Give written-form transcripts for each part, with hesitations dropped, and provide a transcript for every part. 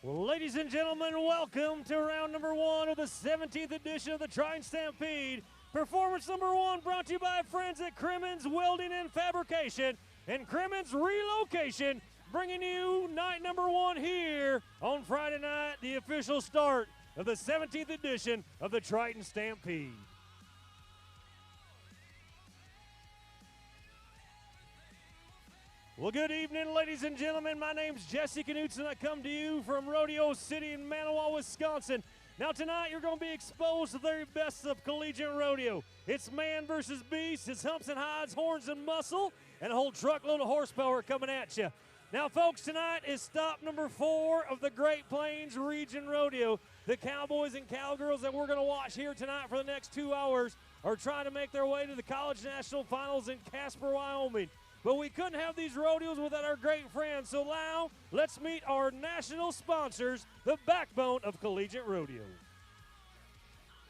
Well, ladies and gentlemen, welcome to round number one of the 17th edition of the Triton Stampede. Performance number one brought to you by friends at Crimmins Welding and Fabrication and Crimmins Relocation, bringing you night number one here on Friday night, the official start of the 17th edition of the Triton Stampede. Well, good evening, ladies and gentlemen. My name's Jesse Knutson. I come to you from Rodeo City in Manawa, Wisconsin. Now, tonight, you're going to be exposed to the very best of collegiate rodeo. It's man versus beast. It's humps and hides, horns and muscle, and a whole truckload of horsepower coming at you. Now, folks, tonight is stop number 4 of the Great Plains Region Rodeo. The cowboys and cowgirls that we're going to watch here tonight for the next 2 hours are trying to make their way to the College National Finals in Casper, Wyoming. But we couldn't have these rodeos without our great friends. So now, let's meet our national sponsors, the backbone of collegiate rodeo.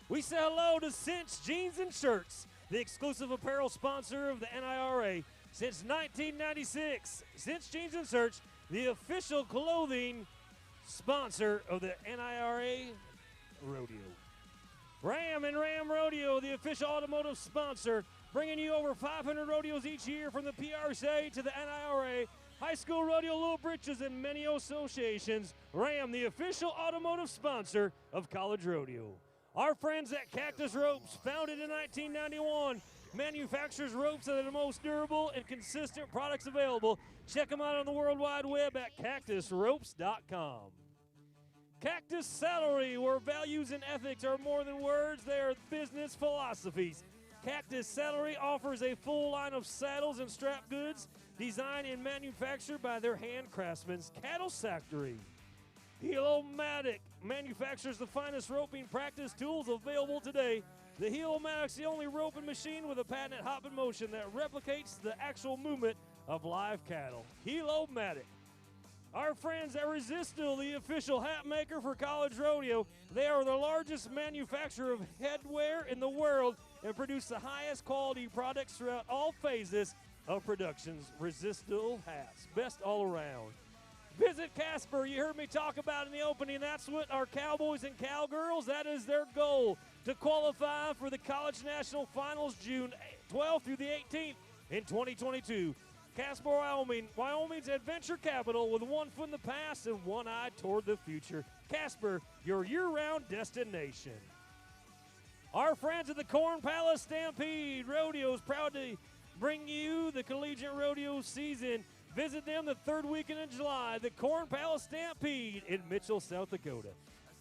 We say hello to Cinch Jeans and Shirts, the exclusive apparel sponsor of the NIRA. Since 1996, Cinch Jeans and Shirts, the official clothing sponsor of the NIRA rodeo. Ram and Ram Rodeo, the official automotive sponsor, bringing you over 500 rodeos each year from the PRCA to the NIRA, High School Rodeo Little Britches, and many associations. Ram, the official automotive sponsor of college rodeo. Our friends at Cactus Ropes, founded in 1991, manufactures ropes that are the most durable and consistent products available. Check them out on the World Wide Web at cactusropes.com. Cactus Saddlery, where values and ethics are more than words, they are business philosophies. Cactus Saddlery offers a full line of saddles and strap goods designed and manufactured by their hand craftsmen's cattle factory. Helo-Matic manufactures the finest roping practice tools available today. The Helo-Matic's the only roping machine with a patented hop-in motion that replicates the actual movement of live cattle. Helo-Matic. Our friends at Resistil, the official hat maker for college rodeo, they are the largest manufacturer of headwear in the world and produce the highest quality products throughout all phases of productions. Resistil hats, best all around. Visit Casper, you heard me talk about in the opening. That's what our cowboys and cowgirls, that is their goal, to qualify for the College National Finals June 12th through the 18th in 2022. Casper, Wyoming, Wyoming's adventure capital with one foot in the past and one eye toward the future. Casper, your year-round destination. Our friends at the Corn Palace Stampede Rodeo is proud to bring you the collegiate rodeo season. Visit them the third weekend in July, the Corn Palace Stampede in Mitchell, South Dakota.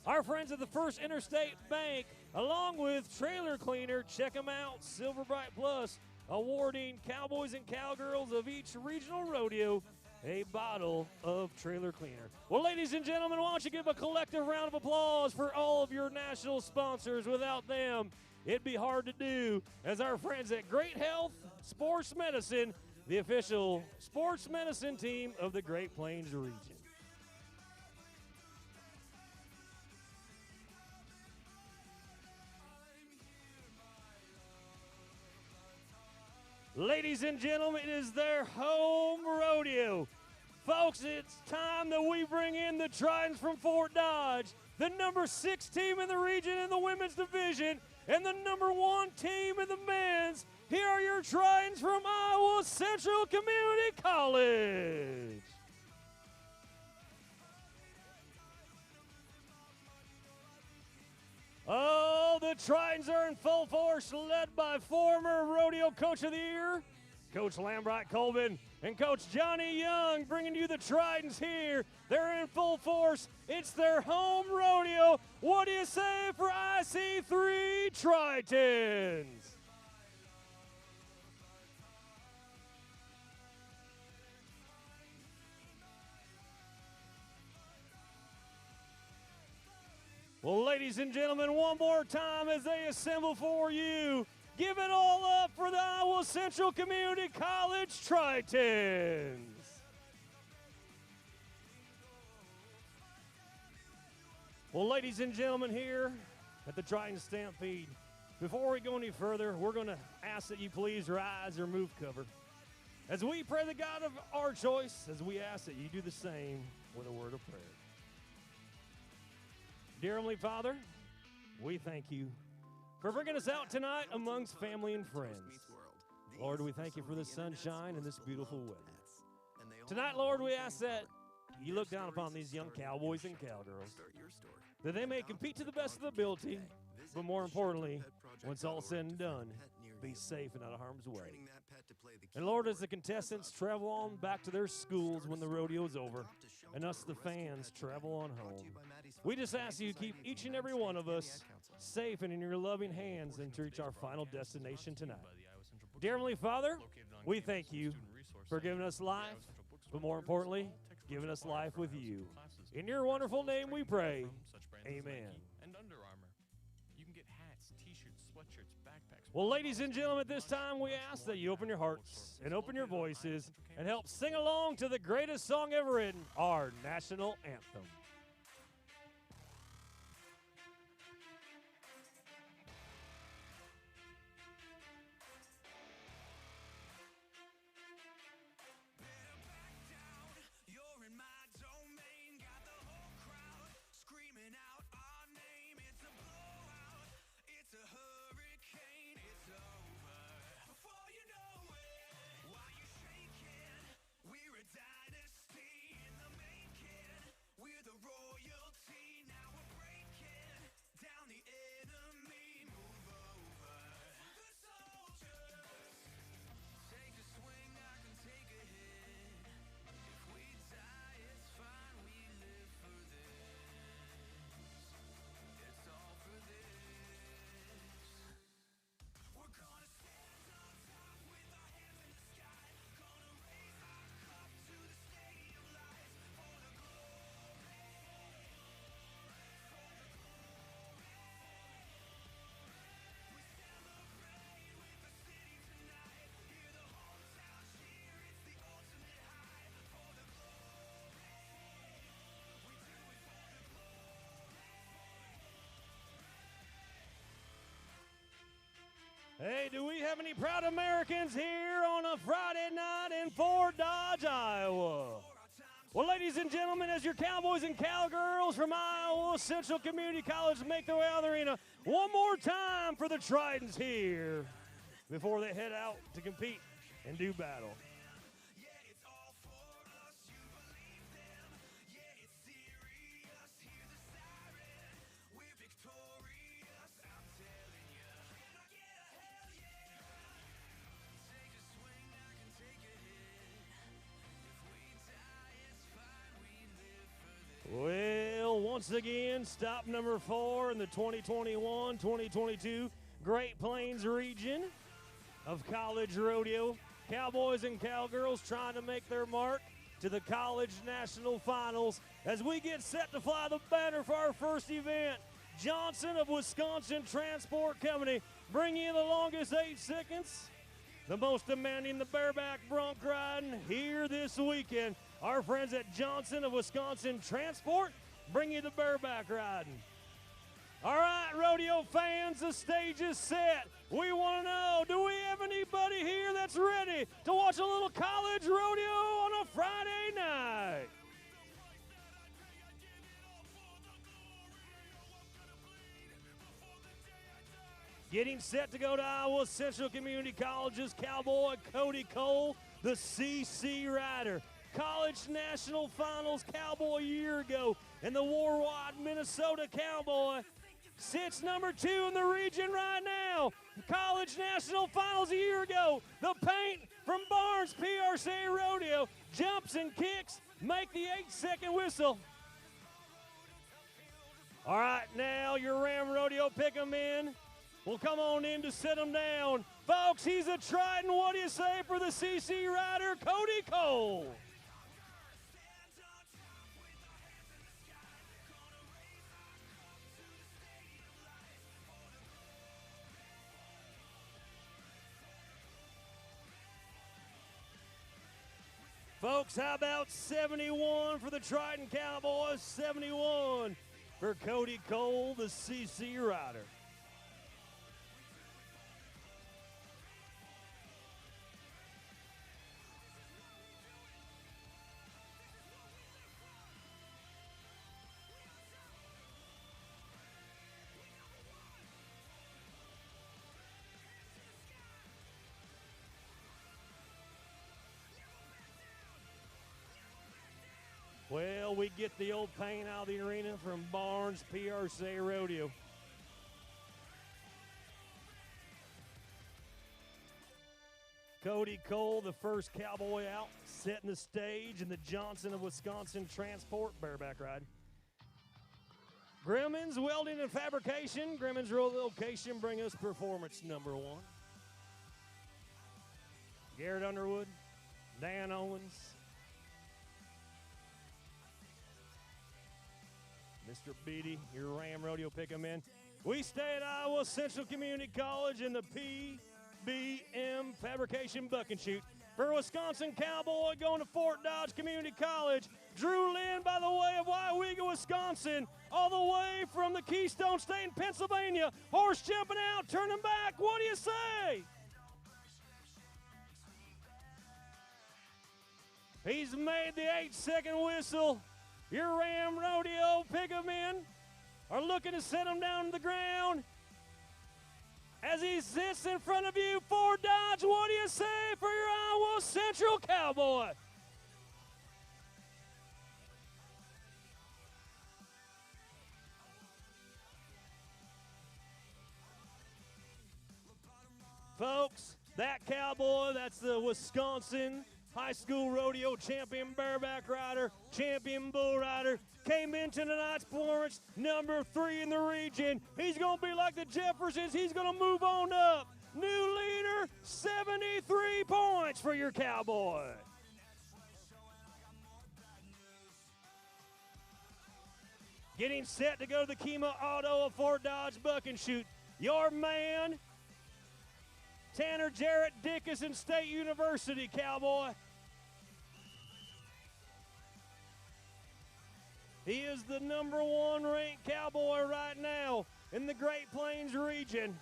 Our friends at the First Interstate Bank, along with Trailer Cleaner, check them out, Silver Bright Plus, awarding cowboys and cowgirls of each regional rodeo a bottle of Trailer Cleaner. Well, ladies and gentlemen, why don't you give a collective round of applause for all of your national sponsors. Without them, it'd be hard to do, as our friends at Great Health Sports Medicine, the official sports medicine team of the Great Plains region. Ladies and gentlemen, it is their home rodeo. Folks, it's time that we bring in the Tritons from Fort Dodge, the number 6 team in the region in the women's division, and the number 1 team in the men's. Here are your Tritons from Iowa Central Community College. Oh, the Tritons are in full force, led by former Rodeo Coach of the Year, Coach Lambright Colvin, and Coach Johnny Young, bringing you the Tritons here. They're in full force. It's their home rodeo. What do you say for IC3 Tritons? Well, ladies and gentlemen, one more time as they assemble for you. Give it all up for the Iowa Central Community College Tritons. Well, ladies and gentlemen, here at the Triton Stampede, before we go any further, we're going to ask that you please rise or move cover. As we pray the God of our choice, as we ask that you do the same with a word of prayer. Dear Heavenly Father, we thank you for bringing us out tonight amongst family and friends. Lord, we thank you for the sunshine and this beautiful weather. Tonight, Lord, we ask that you look down upon these young cowboys and cowgirls, that they may compete to the best of their ability, but more importantly, when it's all said and done, be safe and out of harm's way. And Lord, as the contestants travel on back to their schools when the rodeo's over, and us, the fans, travel on home, we just ask you to keep each and every one of us safe and in your loving hands and to reach our final destination tonight. Dear Heavenly Father, we thank you for giving us life, but more importantly, giving us life with you. In your wonderful name we pray. Amen. And Under Armour. You can get hats, t-shirts, sweatshirts, backpacks. Well, ladies and gentlemen, at this time we ask that you open your hearts and open your voices and help sing along to the greatest song ever written, our national anthem. Hey, do we have any proud Americans here on a Friday night in Fort Dodge, Iowa? Well, ladies and gentlemen, as your cowboys and cowgirls from Iowa Central Community College make their way out of the arena, one more time for the Tritons here before they head out to compete and do battle. Well, once again, stop number 4 in the 2021-2022 Great Plains region of college rodeo. Cowboys and cowgirls trying to make their mark to the college national finals as we get set to fly the banner for our first event. Johnson of Wisconsin Transport Company bringing you the longest 8 seconds, the most demanding the bareback bronc riding here this weekend. Our friends at Johnson of Wisconsin Transport bring you the bareback riding. All right, rodeo fans, the stage is set. We want to know, do we have anybody here that's ready to watch a little college rodeo on a Friday night? Getting set to go to Iowa Central Community College's cowboy Cody Cole, the CC rider. College National Finals cowboy a year ago, and the War-Wide Minnesota Cowboy sits number 2 in the region right now. College National Finals a year ago. The paint from Barnes PRC Rodeo jumps and kicks, make the 8-second whistle. All right, now your Ram Rodeo pick-em in. Well, come on in to sit them down. Folks, he's a Triton. What do you say for the CC rider, Cody Cole? Folks, how about 71 for the Triton Cowboys, 71 for Cody Cole, the CC rider. until we get the old paint out of the arena from Barnes PRC Rodeo. Cody Cole, the first cowboy out, setting the stage in the Johnson of Wisconsin Transport Bareback ride. Grimmon's Welding and Fabrication. Grimmon's Location bring us performance number 1. Garrett Underwood, Dan Owens, Mr. Beatty, your Ram Rodeo pick-em-in. We stay at Iowa Central Community College in the PBM Fabrication Buck and Shoot. For Wisconsin Cowboy going to Fort Dodge Community College, Drew Lynn by the way of Wauwega, Wisconsin, all the way from the Keystone State in Pennsylvania. Horse jumping out, turning back. What do you say? He's made the 8-second whistle. Your Ram Rodeo pick-em-in are looking to set him down to the ground. As he sits in front of you, Fort Dodge, what do you say for your Iowa Central Cowboy? Folks, that cowboy, that's the Wisconsin High School Rodeo champion bareback rider, champion bull rider, came into tonight's performance number 3 in the region. He's going to be like the Jeffersons. He's going to move on up. New leader, 73 points for your cowboy. Getting set to go to the Kema Auto of Fort Dodge Buck and Shoot. Your man, Tanner Jarrett, Dickinson State University cowboy. He is the number 1 ranked cowboy right now in the Great Plains region.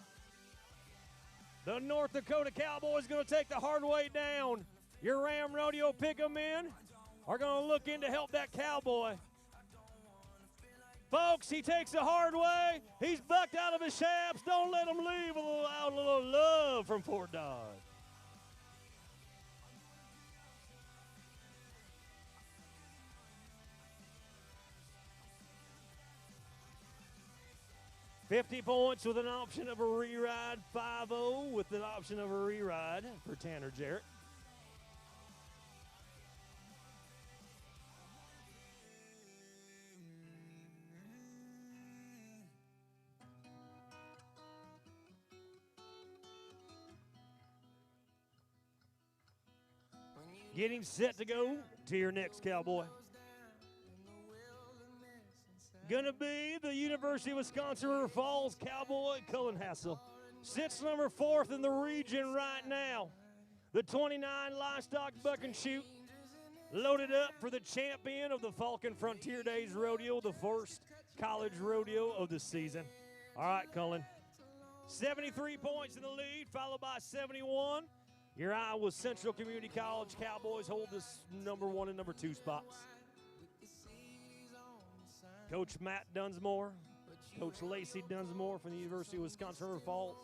The North Dakota Cowboys going to take the hard way down. Your Ram Rodeo pick-em-in are going to look in to help that cowboy. Folks, he takes the hard way. He's bucked out of his shafts. Don't let him leave without a little love from Fort Dodge. $50 points with an option of a re-ride. 5-0 with an option of a re-ride for Tanner Jarrett. Getting set to go to your next cowboy. Gonna be the University of Wisconsin River Falls cowboy, Cullen Hassel. Sits number 4th in the region right now. The 29 livestock buck and shoot. Loaded up for the champion of the Falcon Frontier Days Rodeo, the first college rodeo of the season. All right, Cullen. 73 points in the lead, followed by 71. Your Iowa Central Community College Cowboys hold this number 1 and number 2 spots. Coach Matt Dunsmore, Coach Lacey Dunsmore from the University of Wisconsin River Falls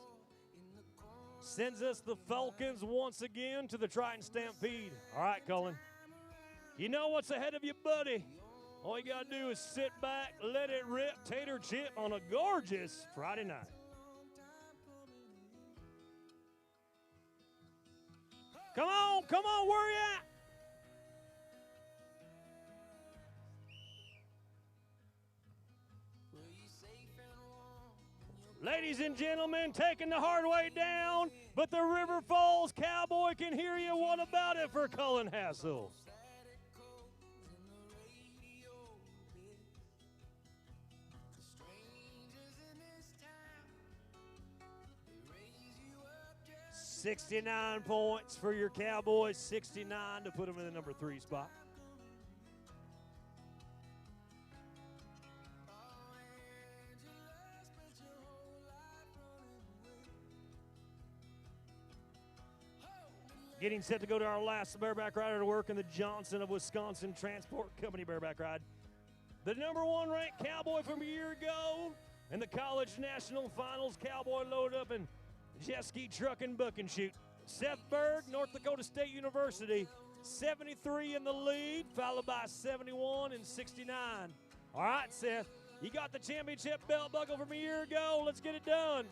sends us the Falcons once again to the Triton Stampede. All right, Cullen. You know what's ahead of you, buddy. All you got to do is sit back, let it rip, tater chip on a gorgeous Friday night. Come on, where you at? Ladies and gentlemen, taking the hard way down, but the River Falls Cowboy can hear you. What about it for Cullen Hassel? $69 points for your Cowboys, 69 to put them in the number 3 spot. Getting set to go to our last bareback rider to work in the Johnson of Wisconsin Transport Company bareback ride. The number 1 ranked Cowboy from a year ago in the College National Finals, Cowboy loaded up in jet ski, truck, and buck and shoot. Seth Berg, North Dakota State University, 73 in the lead, followed by 71 and 69. All right, Seth, you got the championship belt buckle from a year ago. Let's get it done.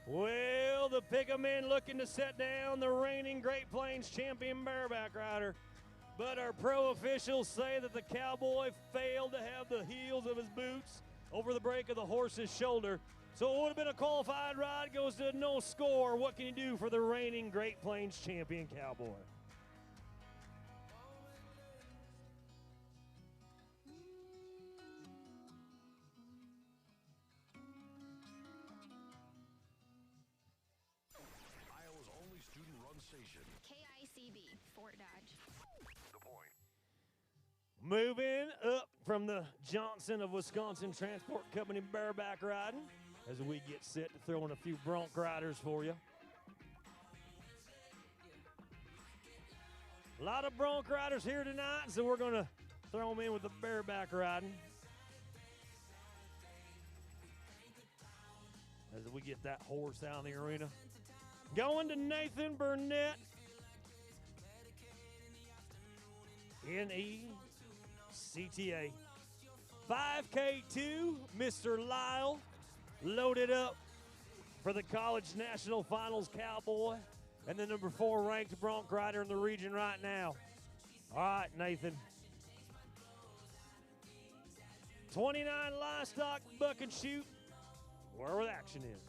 Well, the Pickup men looking to set down the reigning Great Plains champion bareback rider. But our pro officials say that the cowboy failed to have the heels of his boots over the break of the horse's shoulder. So it would have been a qualified ride, goes to no score. What can you do for the reigning Great Plains champion cowboy? Iowa's only student-run station. KICB, Fort Dodge. The Point. Moving up from the Johnson of Wisconsin Transport Company bareback riding as we get set to throw in a few bronc riders for you. A lot of bronc riders here tonight, so we're going to throw them in with the bareback riding as we get that horse out in the arena. Going to Nathan Burnett, NECTA. 5K2, Mr. Lyle, loaded up for the College National Finals Cowboy, and the number 4 ranked bronc rider in the region right now. All right, Nathan. 29 livestock buck and shoot, where the action is.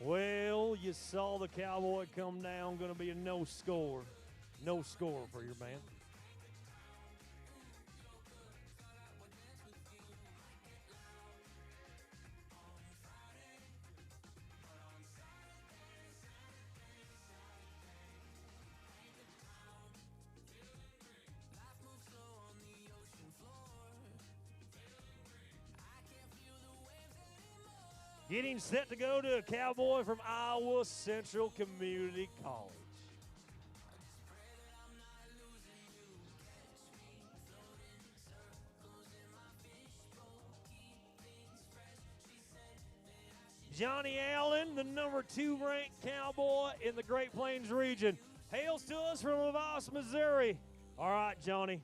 Well, you saw the cowboy come down. Going to be a no score. No score for your man. Getting set to go to a cowboy from Iowa Central Community College. Johnny Allen, the number 2 ranked cowboy in the Great Plains region, hails to us from Lavos, Missouri. All right, Johnny.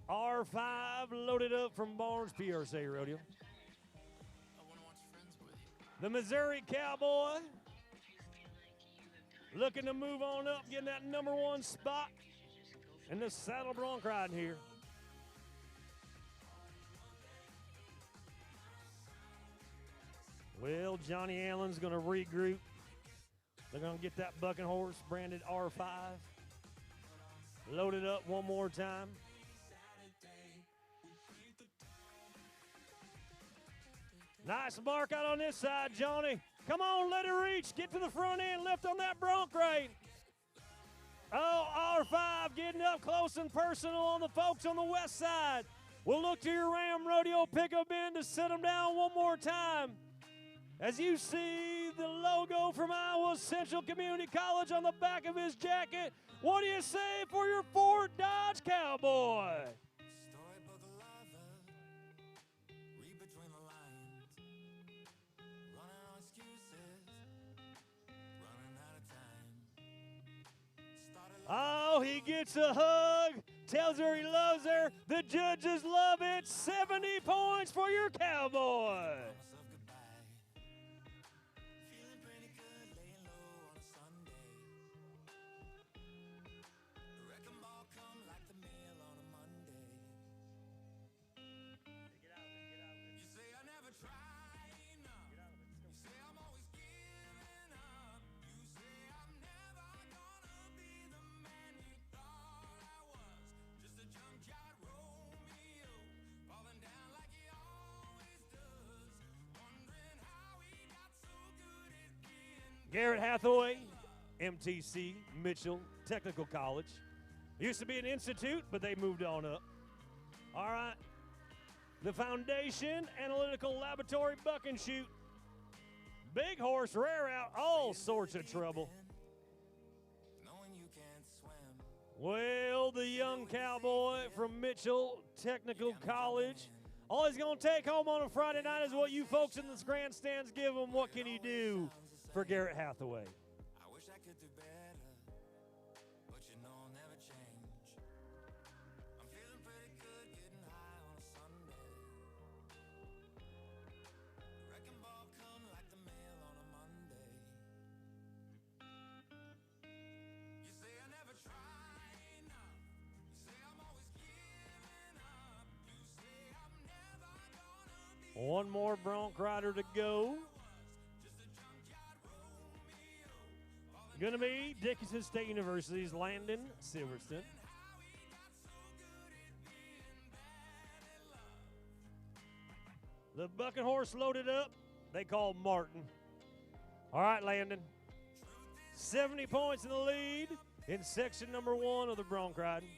R5 loaded up from Barnes PRC Rodeo. The Missouri Cowboy looking to move on up, getting that number 1 spot in the saddle bronc riding here. Well, Johnny Allen's going to regroup. They're going to get that bucking horse branded R5 loaded up one more time. Nice mark out on this side, Johnny. Come on, let it reach. Get to the front end, lift on that bronc rein. Oh, R5 getting up close and personal on the folks on the west side. We'll look to your Ram Rodeo pickup in to set them down one more time. As you see the logo from Iowa Central Community College on the back of his jacket, what do you say for your Fort Dodge Cowboy? Oh, he gets a hug, tells her he loves her. The judges love it. 70 points for your cowboy. Garrett Hathaway, MTC, Mitchell Technical College. Used to be an institute, but they moved on up. All right. The Foundation Analytical Laboratory Buck and Shoot. Big horse, rare out, all sorts of trouble. Well, the young cowboy from Mitchell Technical College. All he's going to take home on a Friday night is what you folks in the grandstands give him. What can he do for Garrett Hathaway? I wish I could do better, but you know I'll never change. I'm feeling pretty good, getting high on a Sunday. The wrecking ball come like the mail on a Monday. You say I never try enough. You say I'm always giving up. You say I'm never gonna be. One more bronc rider to go. Going to be Dickinson State University's Landon Silverstone. The bucking horse loaded up, they call Martin. All right, Landon. 70 points in the lead in section number 1 of the bronc riding.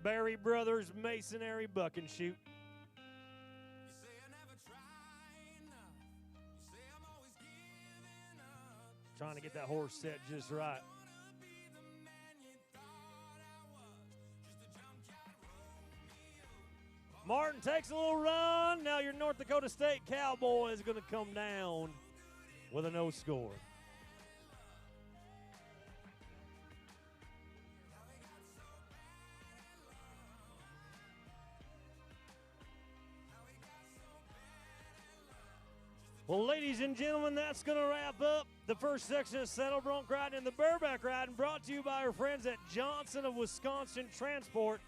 Barry Brothers Masonry Buck and Shoot. Trying to get that horse set just right. Martin takes a little run. Now your North Dakota State Cowboy is going to come down with a no score. Well, ladies and gentlemen, that's going to wrap up the first section of Saddle Bronc Riding and the Bareback Riding, brought to you by our friends at Johnson of Wisconsin Transport.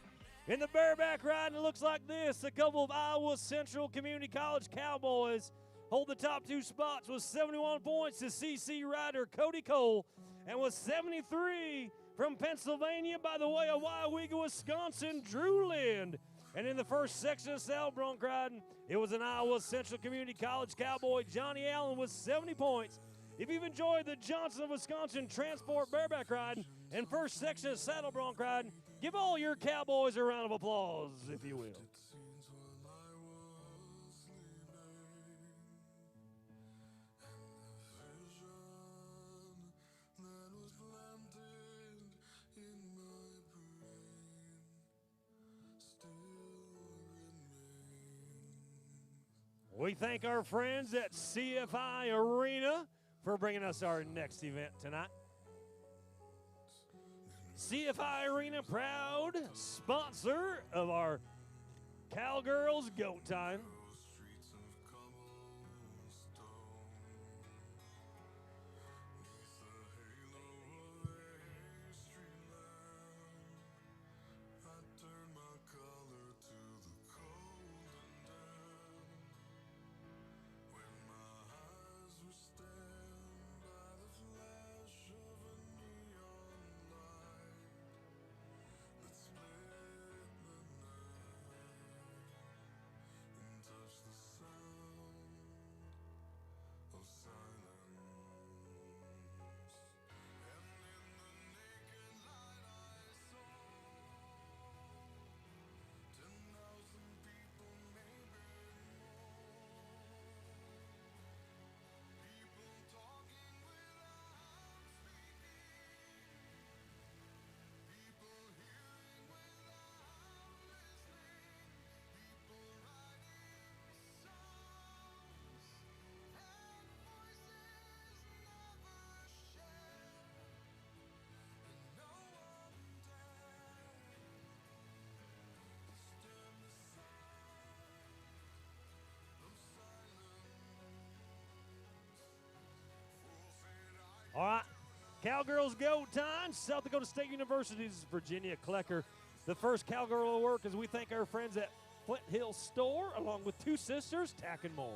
In the Bareback Riding, it looks like this. A couple of Iowa Central Community College Cowboys hold the top 2 spots with 71 points to CC rider Cody Cole, and with 73 from Pennsylvania by the way of Wyoweega, Wisconsin, Drew Lind. And in the first section of Saddle Bronc Riding, it was an Iowa Central Community College Cowboy, Johnny Allen, with 70 points. If you've enjoyed the Johnson of Wisconsin Transport Bareback Riding and first section of Saddle Bronc Riding, give all your Cowboys a round of applause, if you will. We thank our friends at CFI Arena for bringing us our next event tonight. CFI Arena, proud sponsor of our Cowgirls Goat Time. All right, Cowgirls Go Time, South Dakota State University's Virginia Klecker. The first cowgirl to work as we thank our friends at Flint Hill Store, along with Two Sisters, Tack and More.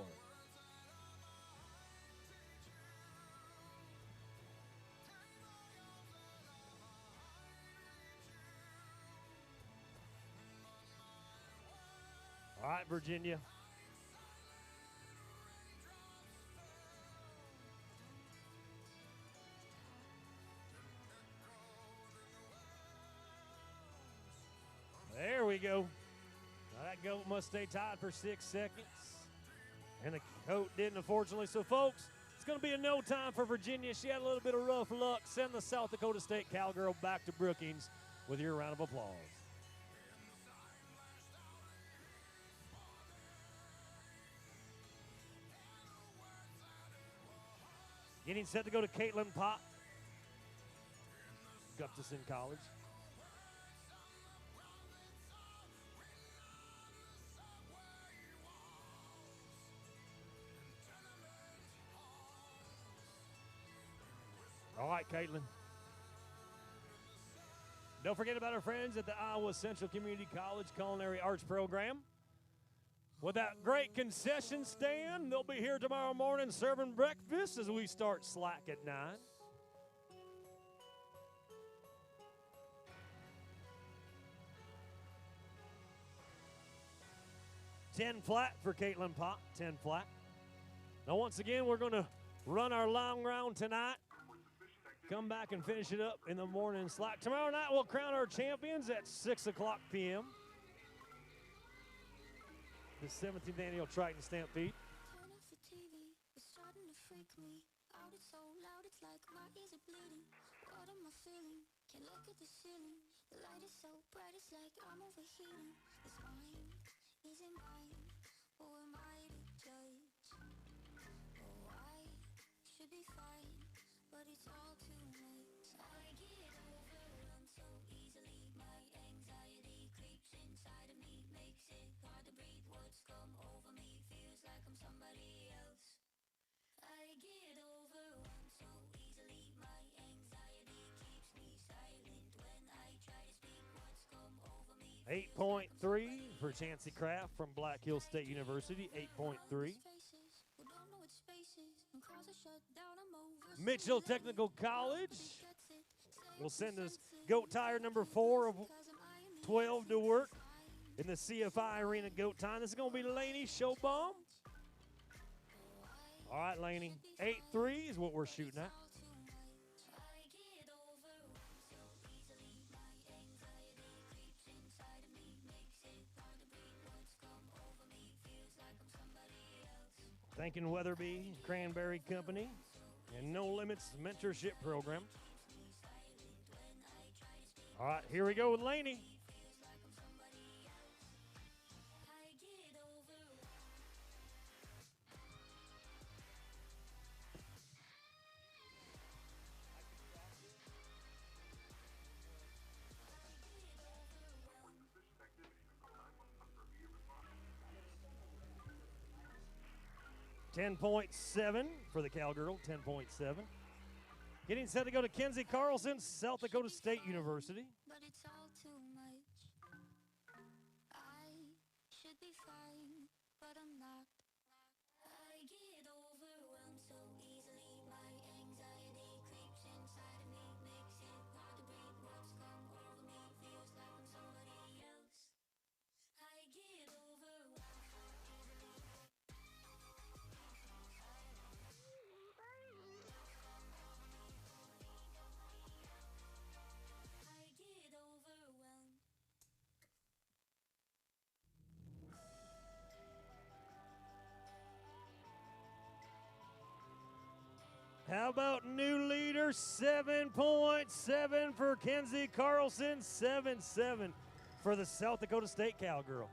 All right, Virginia. we go. Now that goat must stay tied for 6 seconds. And the goat didn't, unfortunately. So, folks, it's going to be a no time for Virginia. She had a little bit of rough luck. Send the South Dakota State Cowgirl back to Brookings with your round of applause. Getting set to go to Caitlin Pott, Gustafson College. All right, Caitlin. Don't forget about our friends at the Iowa Central Community College Culinary Arts Program. With that great concession stand, they'll be here tomorrow morning serving breakfast as we start slack at 9. 10 flat for Caitlin Pott, 10 flat. Now, once again, we're going to run our long round tonight. Come back and finish it up in the morning slack. Tomorrow night, we'll crown our champions at 6 o'clock p.m. The 17th annual Triton Stampede. Turn off the TV, it's starting to freak me out. It's so loud, it's like my ears are bleeding. What am I feeling? Can't look at the ceiling. The light is so bright, it's like I'm overheating. It's mine, is it mine? Who am I to judge? Oh, I should be fine, but it's all too much. I get overwhelmed so easily. My anxiety creeps inside of me, makes it hard to breathe. Words come over me, feels like I'm somebody else. I get overwhelmed so easily. My anxiety keeps me silent when I try to speak. Words come over me. 8.3 for Chancey Craft from Black Hill State University. 8.3. Mitchell Technical College will send us goat tire number 4 of 12 to work in the CFI Arena goat time. This is going to be Laney Showbaum. All right, Laney. 8.3 is what we're shooting at. Thanking Weatherby Cranberry Company and No Limits Mentorship Program. All right, here we go with Laney. .7 for the Cowgirl, 10.7. Getting set to go to Kenzie Carlson, South Dakota State University. But it's all too much. I should be fine, but I'm not. I get overwhelmed so easily. My anxiety creeps inside of me, makes it hard to breathe. Words come over me, feels like I'm somebody else. I get overwhelmed. How about new leader, 7.7 for Kenzie Carlson, 7.7 for the South Dakota State Cowgirl.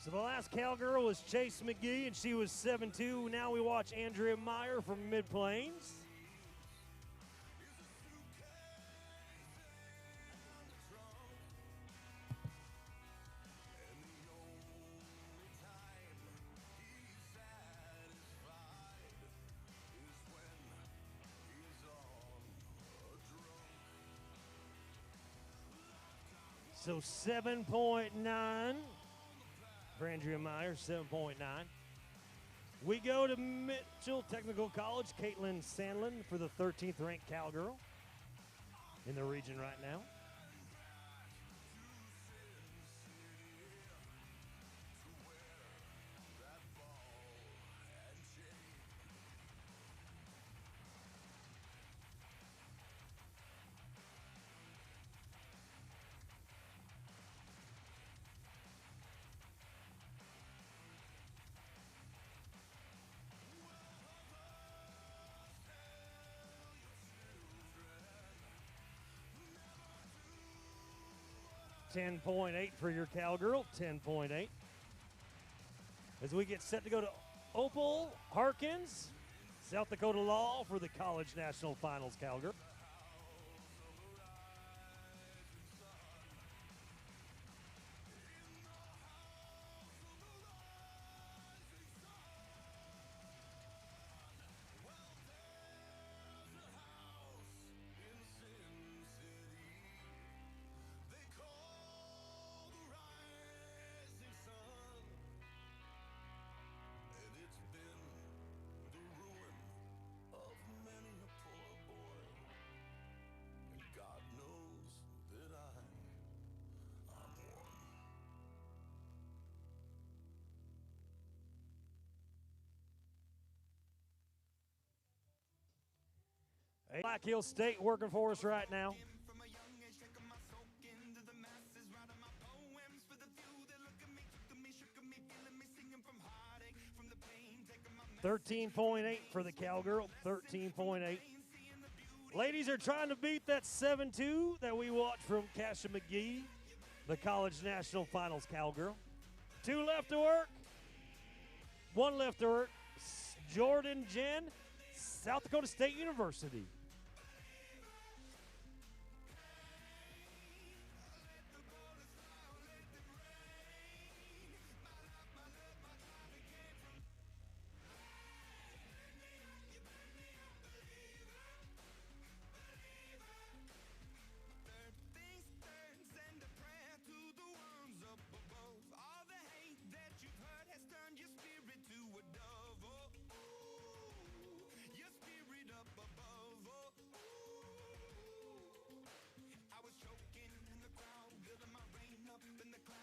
So the last cowgirl was Chase McGee, and she was 7'2". Now we watch Andrea Meyer from Mid-Plains. So 7.9 for Andrea Meyer, 7.9. We go to Mitchell Technical College, Caitlin Sandlin for the 13th ranked cowgirl in the region right now. $10.8 for your cowgirl, 10.8. As we get set to go to Opal Harkins, South Dakota Law for the College National Finals cowgirl. Black Hill State working for us right now. $13.8 for the cowgirl, 13.8. Ladies are trying to beat that 7-2 that we watched from Kasha McGee, the College National Finals cowgirl. 2 left to work, 1 left to work. Jordan Jen, South Dakota State University.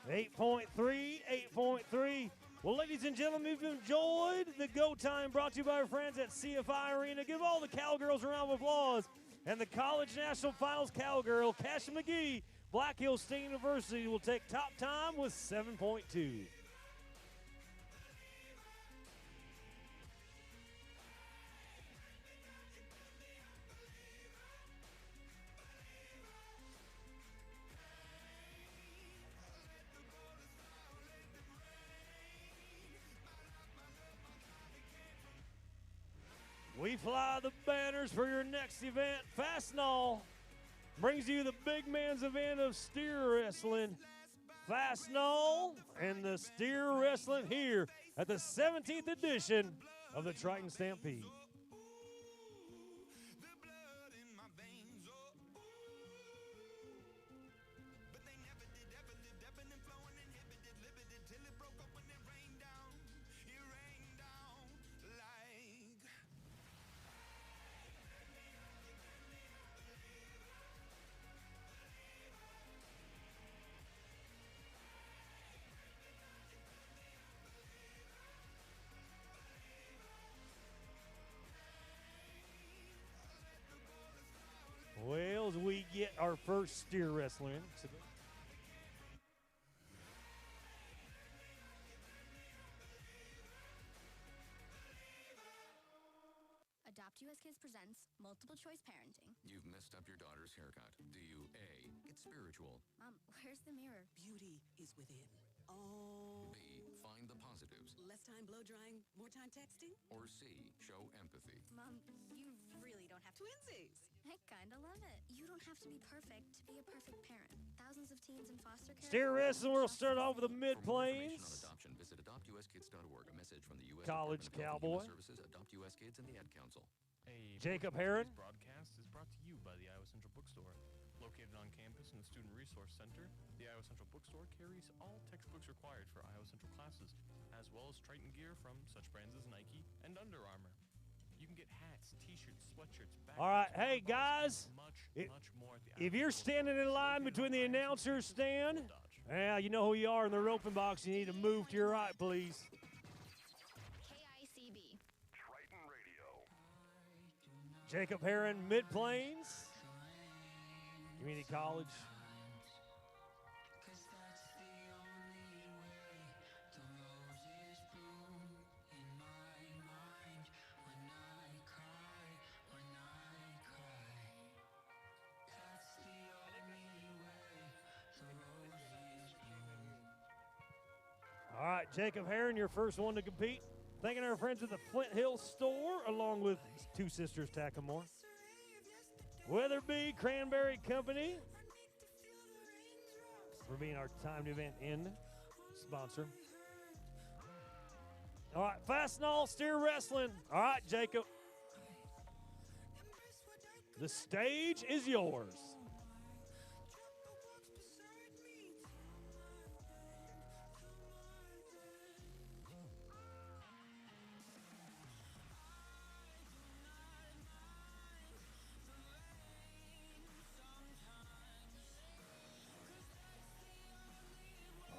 $8.3, $8.3. Well, ladies and gentlemen, we've enjoyed the Go Time brought to you by our friends at CFI Arena. Give all the cowgirls a round of applause. And the College National Finals cowgirl, Kasha McGee, Black Hill State University, will take top time with 7.2. We fly the banners for your next event. Fastenal brings you the big man's event of steer wrestling. Fastenal and the steer wrestling here at the 17th edition of the Triton Stampede. Well, as we get our first steer wrestler in. Adopt U.S. Kids presents Multiple Choice Parenting. You've messed up your daughter's haircut. Do you A, get spiritual? Mom, where's the mirror? Beauty is within. Oh. B. Find the positives. Less time blow drying, more time texting? Or C. Show empathy. Mom, you really don't have to. Twinsies! I kinda love it. You don't have to be perfect to be a perfect parent. Thousands of teens in foster care. Steer wrestling, we'll start off with the For more information mid-planes. on adoption, visit adoptuskids.org. A message from the U.S. College Department of Health and Cowboy. Human Services, Adopt U.S. Kids, and the Ad Council. A Jacob portion of Heron. today's broadcast is brought to you by the Iowa Central Bookstore. Located on campus in the Student Resource Center, the Iowa Central Bookstore carries all textbooks required for Iowa Central classes, as well as Triton gear from such brands as Nike and Under Armour. You can get hats, t-shirts, sweatshirts, backpacks, All right, hey, water bottles, guys, and much, it- much more at the If Iowa you're Central standing in Bookstore, line located between on the Iowa announcer's Central stand, Dodge. yeah, you know who you are in the roping box. You need to move to your right, please. KICB. Triton Radio. Jacob Heron, mid-planes. Community College. All right, Jacob Heron, your first one to compete. Thanking our friends at the Flint Hill store, along with Two Sisters Tackamore. Weatherby Cranberry Company for being our timed event in sponsor. All right, Fastenal Steer Wrestling. All right, Jacob. The stage is yours.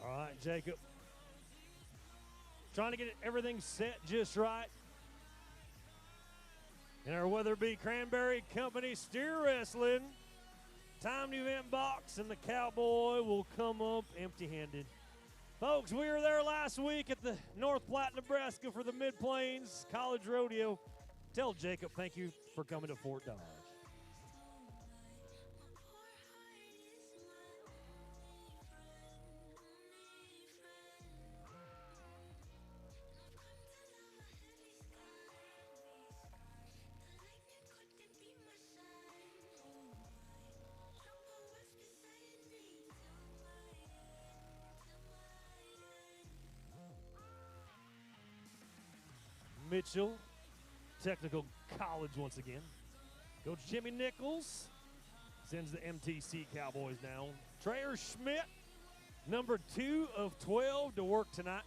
All right, Jacob. Trying to get everything set just right. In our Weatherby Cranberry Company Steer Wrestling, timed event box, and the Cowboy will come up empty-handed. Folks, we were there last week at the North Platte, Nebraska for the Mid-Plains College Rodeo. Tell Jacob thank you for coming to Fort Dodge. Mitchell, Technical College once again. Coach Jimmy Nichols sends the MTC Cowboys down. Trayer Schmidt, number 2 of 12 to work tonight.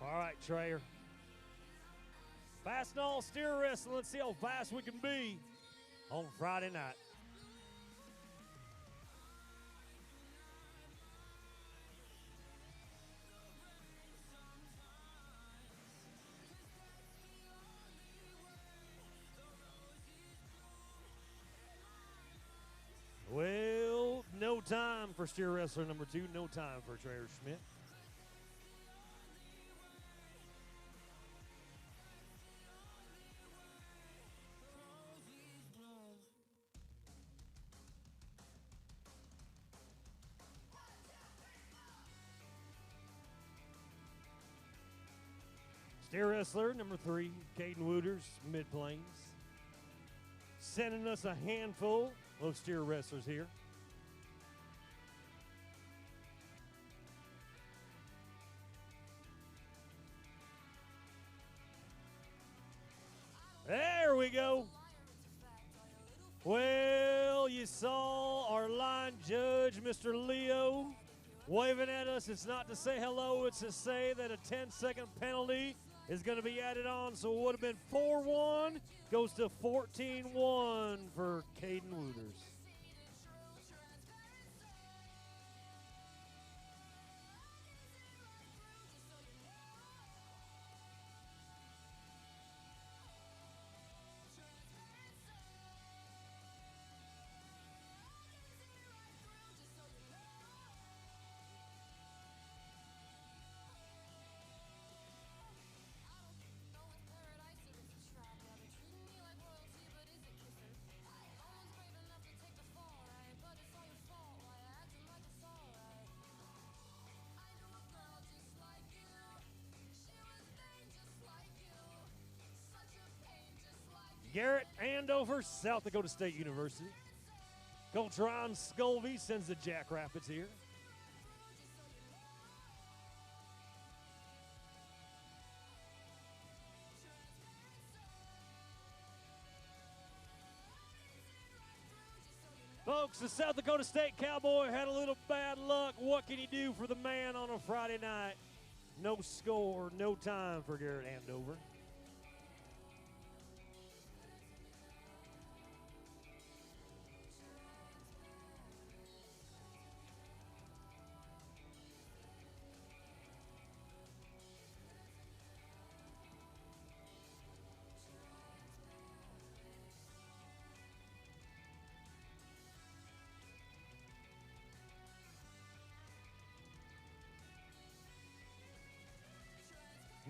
All right, Trayer. Fastenal Steer Wrestling. Let's see how fast we can be on Friday night. Well, no time for Steer Wrestler number 2. No time for Trayer Schmidt. Steer Wrestler number 3, Caden Wooters, Mid-Plains. Sending us a handful of steer wrestlers here. There we go. Well, you saw our line judge, Mr. Leo, waving at us. It's not to say hello, it's to say that a 10-second penalty is going to be added on, so it would have been 4-1, goes to 14-1 for Caden Wooters. Garrett Andover, South Dakota State University. Coach Ron Scolvey sends the Jackrabbits here. Folks, the South Dakota State Cowboy had a little bad luck. What can you do for the man on a Friday night? No score, no time for Garrett Andover.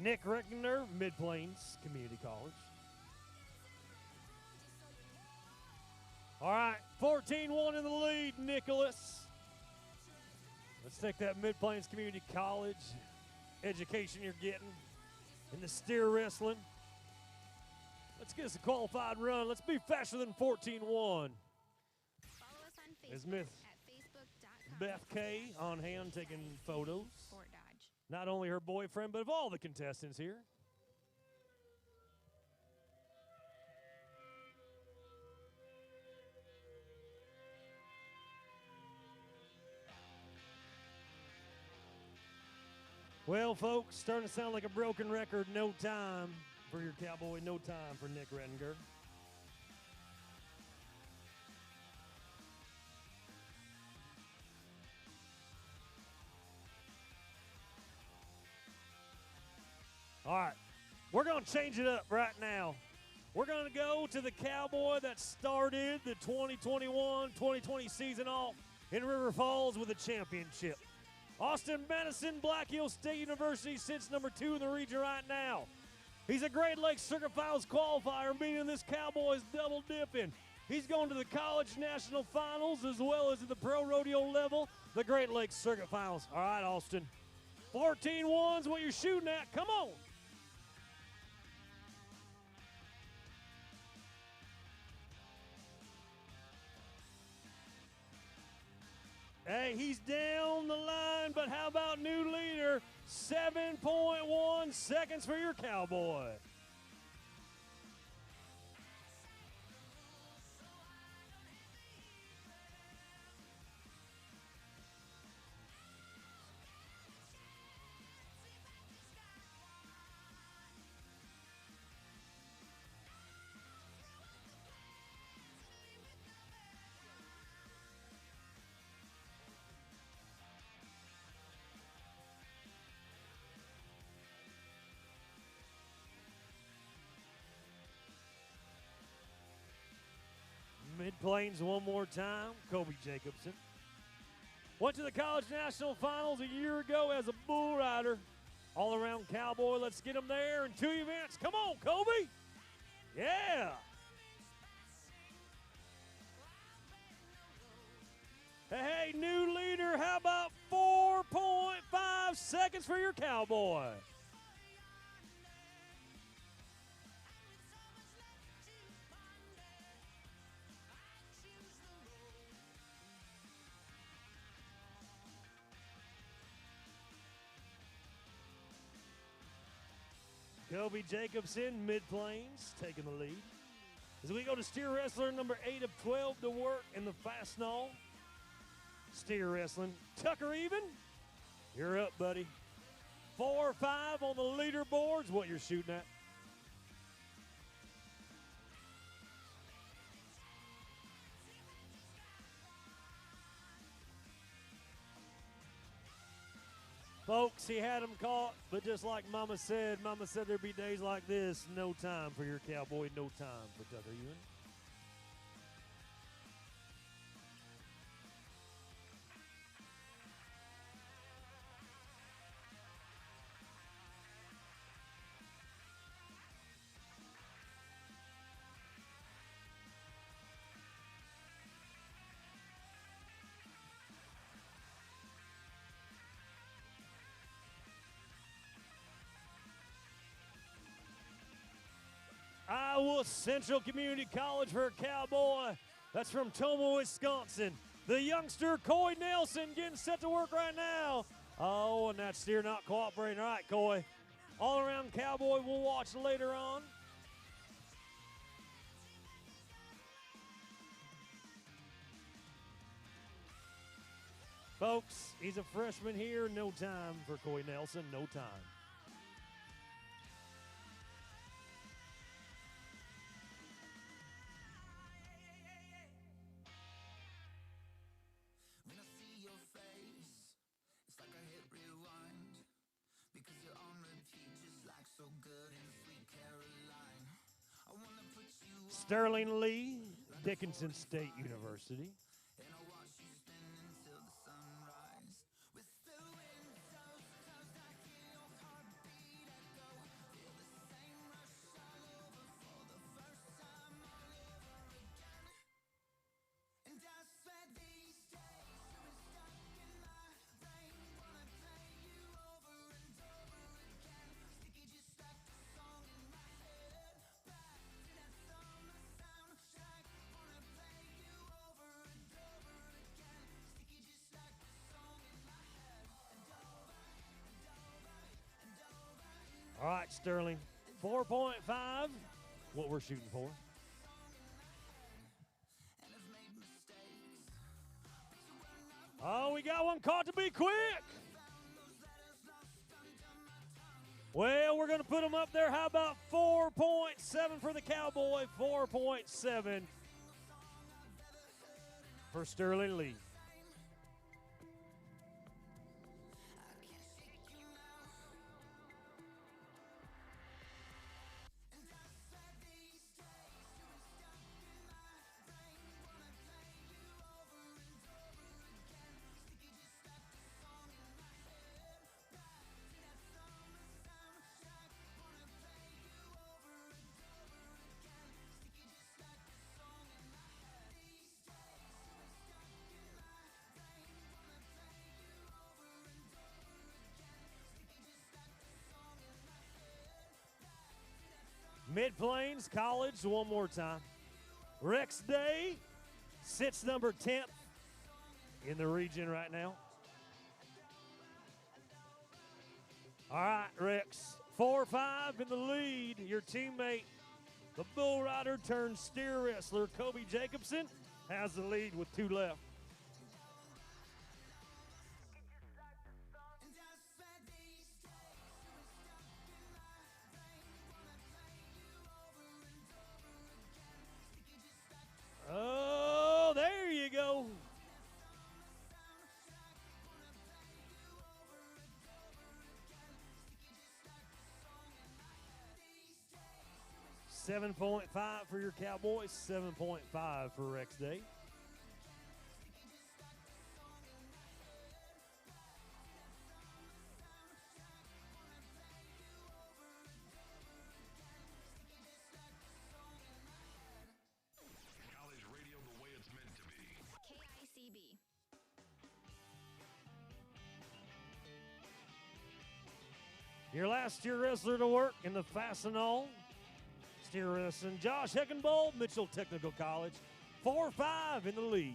Nick Reckner, Mid-Plains Community College. All right, 14-1 in the lead, Nicholas. Let's take that Mid-Plains Community College education you're getting in the steer wrestling. Let's get us a qualified run. Let's be faster than 14-1. Follow us on Is Facebook Miss at facebook.com. Beth K on hand taking photos. Fort Dodge. Not only her boyfriend, but of all the contestants here. Well, folks, starting to sound like a broken record. No time for your Cowboy, no time for Nick Rettinger. All right, we're going to change it up right now. We're going to go to the Cowboy that started the 2021-2020 season off in River Falls with a championship. Austin Madison, Black Hills State University sits number 2 in the region right now. He's a Great Lakes Circuit Finals qualifier, meaning this Cowboy is double dipping. He's going to the College National Finals as well as at the Pro Rodeo level, the Great Lakes Circuit Finals. All right, Austin. 14-1's what you're shooting at. Come on. Hey, he's down the line, but how about new leader? 7.1 seconds for your Cowboy. Mid-Plains one more time, Kobe Jacobson. Went to the College National Finals a year ago as a bull rider. All-around Cowboy, let's get him there in 2 events. Come on, Kobe. Yeah. Hey, new leader, how about 4.5 seconds for your Cowboy? Kobe Jacobson, Mid-Plains, taking the lead. As we go to steer wrestler number 8 of 12 to work in the fast null. Steer wrestling, Tucker Even, you're up, buddy. 4 or 5 on the leaderboards. What you're shooting at? Folks, he had him caught, but just like Mama said there'd be days like this. No time for your cowboy, no time for Tucker Ewing. Iowa Central Community College for a cowboy. That's from Tomah, Wisconsin. The youngster, Coy Nelson, getting set to work right now. Oh, and that steer not cooperating. All right, Coy. All around cowboy we'll watch later on. Folks, he's a freshman here. No time for Coy Nelson. No time. Sterling Lee, Dickinson State University. All right, Sterling, 4.5, what we're shooting for. Oh, we got one caught to be quick. Well, we're going to put them up there. How about 4.7 for the Cowboy, 4.7 for Sterling Lee. Mid-Plains College, one more time. Rex Day sits number 10th in the region right now. All right, Rex, 4-5 in the lead. Your teammate, the bull rider turned steer wrestler, Kobe Jacobson, has the lead with 2 left. Oh, there you go. $7.5 for your Cowboys, 7.5 for Rex Day. College radio the way it's meant to be. KICB. Your last steer wrestler to work in the Fastenal steer wrestling, Josh Heckenbold, Mitchell Technical College, 4-5 in the lead.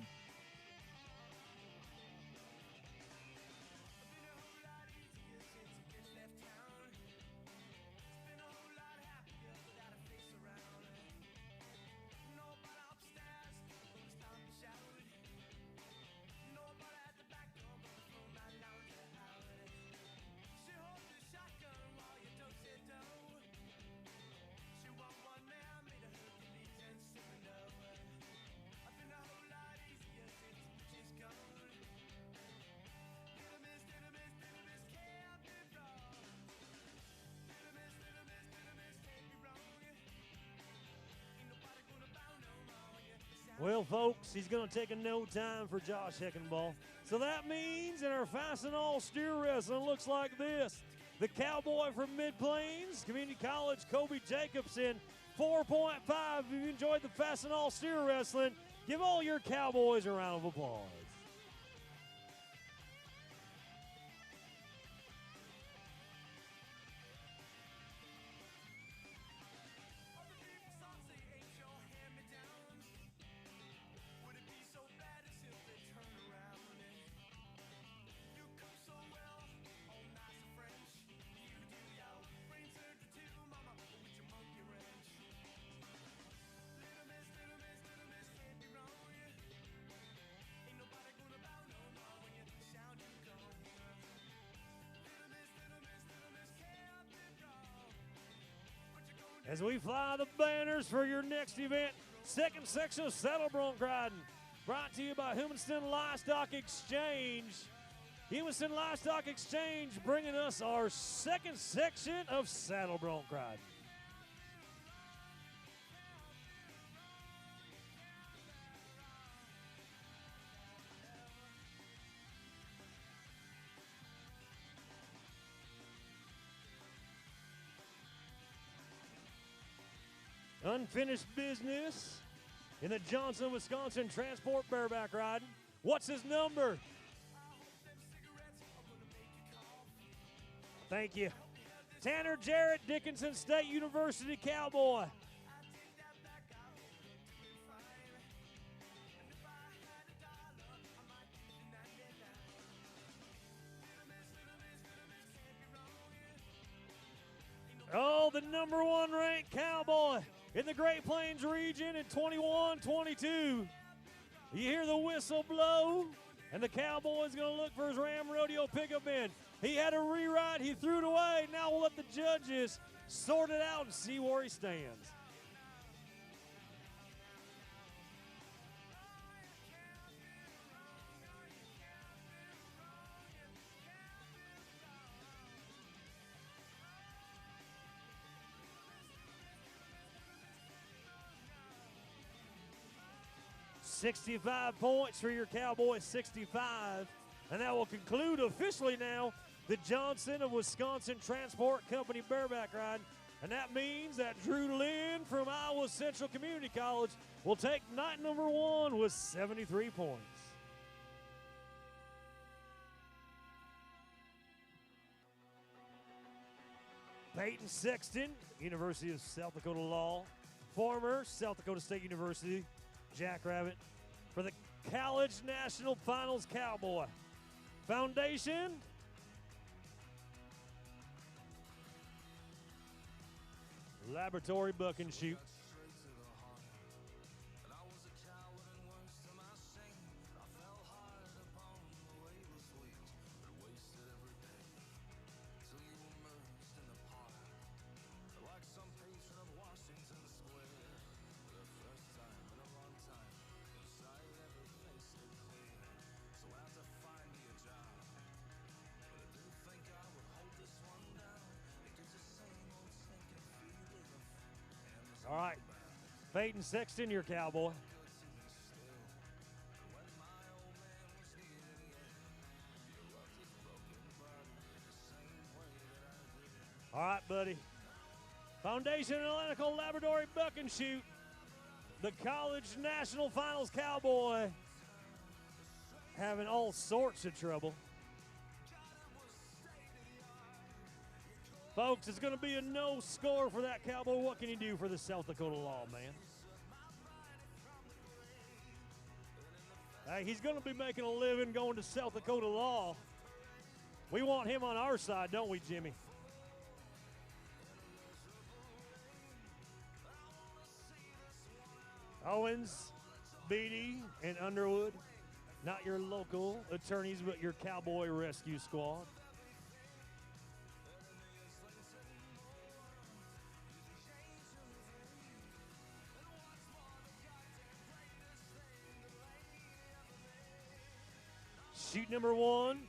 Well, folks, he's going to take a no time for Josh Heckenball. So that means in our Fastenal steer wrestling, looks like this. The Cowboy from Mid-Plains Community College, Kobe Jacobson, 4.5. If you enjoyed the Fastenal steer wrestling, give all your Cowboys a round of applause. As we fly the banners for your next event, second section of saddle bronc riding, brought to you by Humanston Livestock Exchange. Humanston Livestock Exchange bringing us our second section of saddle bronc riding. Unfinished business in the Johnson, Wisconsin Transport Bareback riding. What's his number? Thank you. Tanner Jarrett, Dickinson State University Cowboy. Oh, the number 1 ranked Cowboy in the Great Plains region in 21-22. You hear the whistle blow, and the Cowboy's going to look for his Ram Rodeo pickup in. He had a rewrite. He threw it away. Now we'll let the judges sort it out and see where he stands. $65 points for your Cowboys, 65. And that will conclude officially now the Johnson of Wisconsin Transport Company Bareback ride. And that means that Drew Lynn from Iowa Central Community College will take night number 1 with 73 points. Peyton Sexton, University of South Dakota Law, former South Dakota State University Jackrabbit, for the College National Finals Cowboy. Foundation, Laboratory Buck and Shoot. All right, Peyton Sexton, your Cowboy. All right, buddy. Foundation Analytical Laboratory Buck and Shoot. The College National Finals Cowboy having all sorts of trouble. Folks, it's going to be a no score for that Cowboy. What can you do for the South Dakota Law, man? Hey, he's going to be making a living going to South Dakota Law. We want him on our side, don't we, Jimmy? Owens, Beatty, and Underwood. Not your local attorneys, but your Cowboy Rescue Squad. Shoot number 1,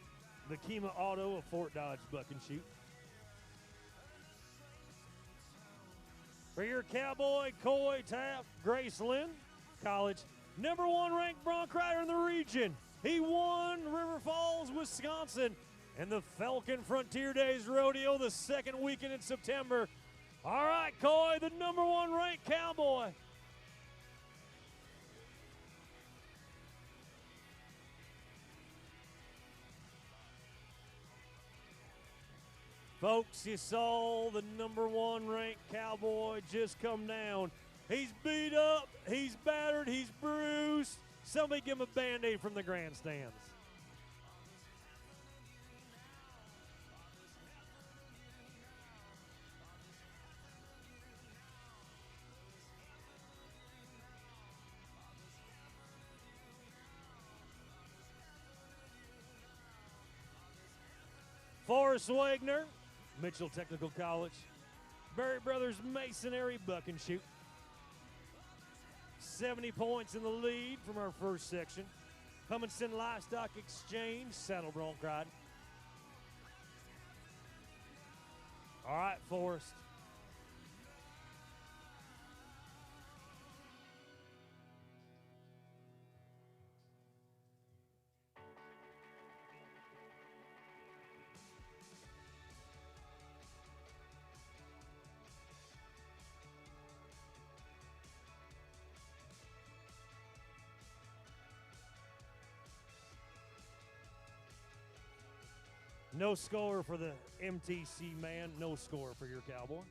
the Kima Auto of Fort Dodge Buck and Shoot. For your Cowboy, Coy Taft, Grace Lynn, College. number 1 ranked bronc rider in the region. He won River Falls, Wisconsin, and the Falcon Frontier Days Rodeo the second weekend in September. All right, Coy, the number 1 ranked cowboy. Folks, you saw the number 1 ranked cowboy just come down. He's beat up, he's battered, he's bruised. Somebody give him a Band-Aid from the grandstands. Forrest Wagner, Mitchell Technical College. Berry Brothers Masonry Buck and Shoot. 70 points in the lead from our first section. Hummington Livestock Exchange, Saddle Bronc Ride. All right, Forrest. No score for the MTC man, no score for your cowboy.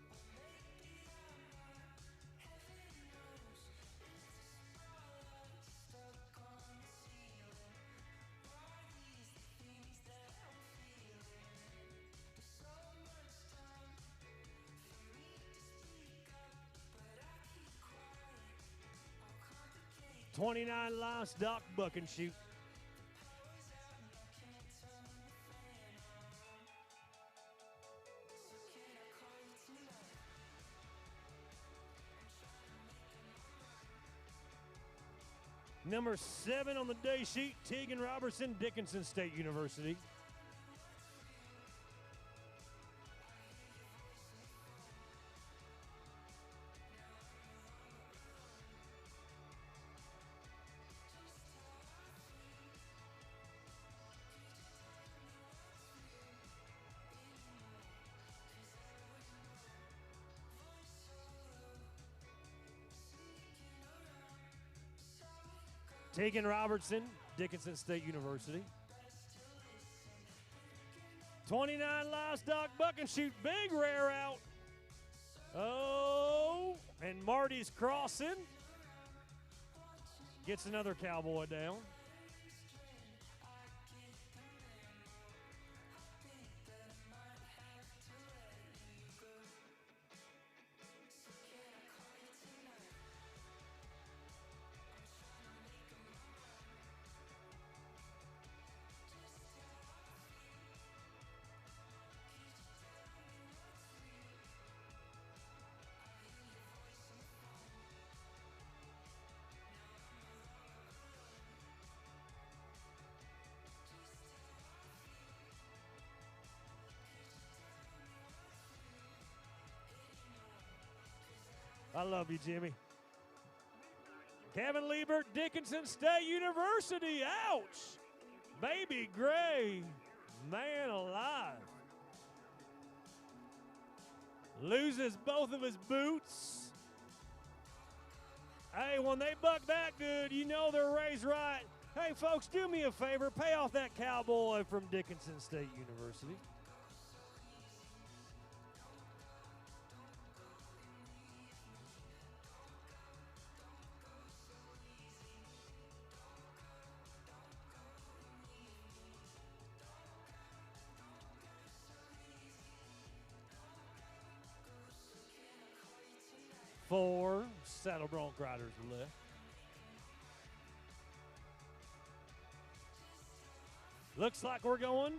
$29 livestock buck and shoot. Number 7 on the day sheet, Tegan Robertson, Dickinson State University. Tegan Robertson, Dickinson State University. 29 livestock buck and shoot, big rare out. Oh, and Marty's crossing. Gets another cowboy down. I love you, Jimmy. Kevin Liebert, Dickinson State University. Ouch. Baby Gray. Man alive. Loses both of his boots. Hey, when they buck that good, you know they're raised right. Hey, folks, do me a favor. Pay off that cowboy from Dickinson State University. Four Saddle Bronc riders left. Looks like we're going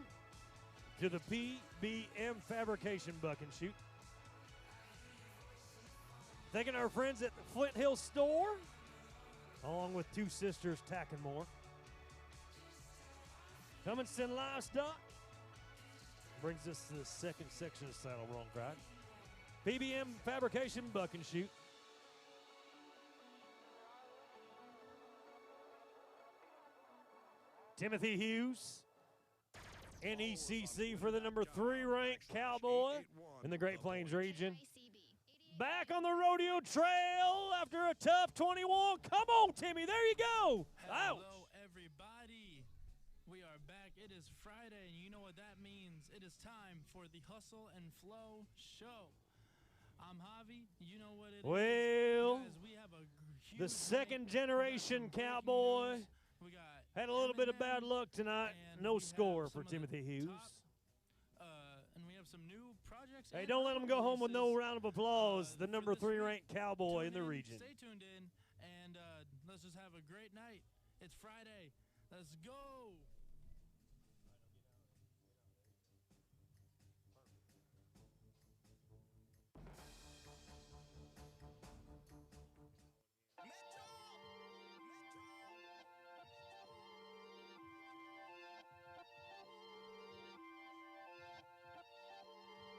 to the PBM Fabrication Buck and Shoot. Thanking our friends at the Flint Hill store, along with Two Sisters Tackingmore. Hummington Livestock brings us to the second section of Saddle Bronc Ride. PBM Fabrication Buck and Shoot. Timothy Hughes. NECC for the number 3 ranked Cowboy in the Great Plains region. Back on the rodeo trail after a tough 21. Come on, Timmy. There you go. Ouch. Hello, everybody. We are back. It is Friday, and you know what that means. It is time for the Hustle and Flow Show. I'm Javi. You know what it is. Well, Guys, we have a huge the night. second We got generation some breaking Cowboy news. We got had a little bit of bad Eminem, luck tonight. and No we have score some for of the Timothy Hughes. top, and we have some new projects. Hey, and don't let him go home with no releases, round of applause. The for number this 3 week. ranked Cowboy in Tune the region. Stay tuned in, and let's just have a great night. It's Friday. Let's go.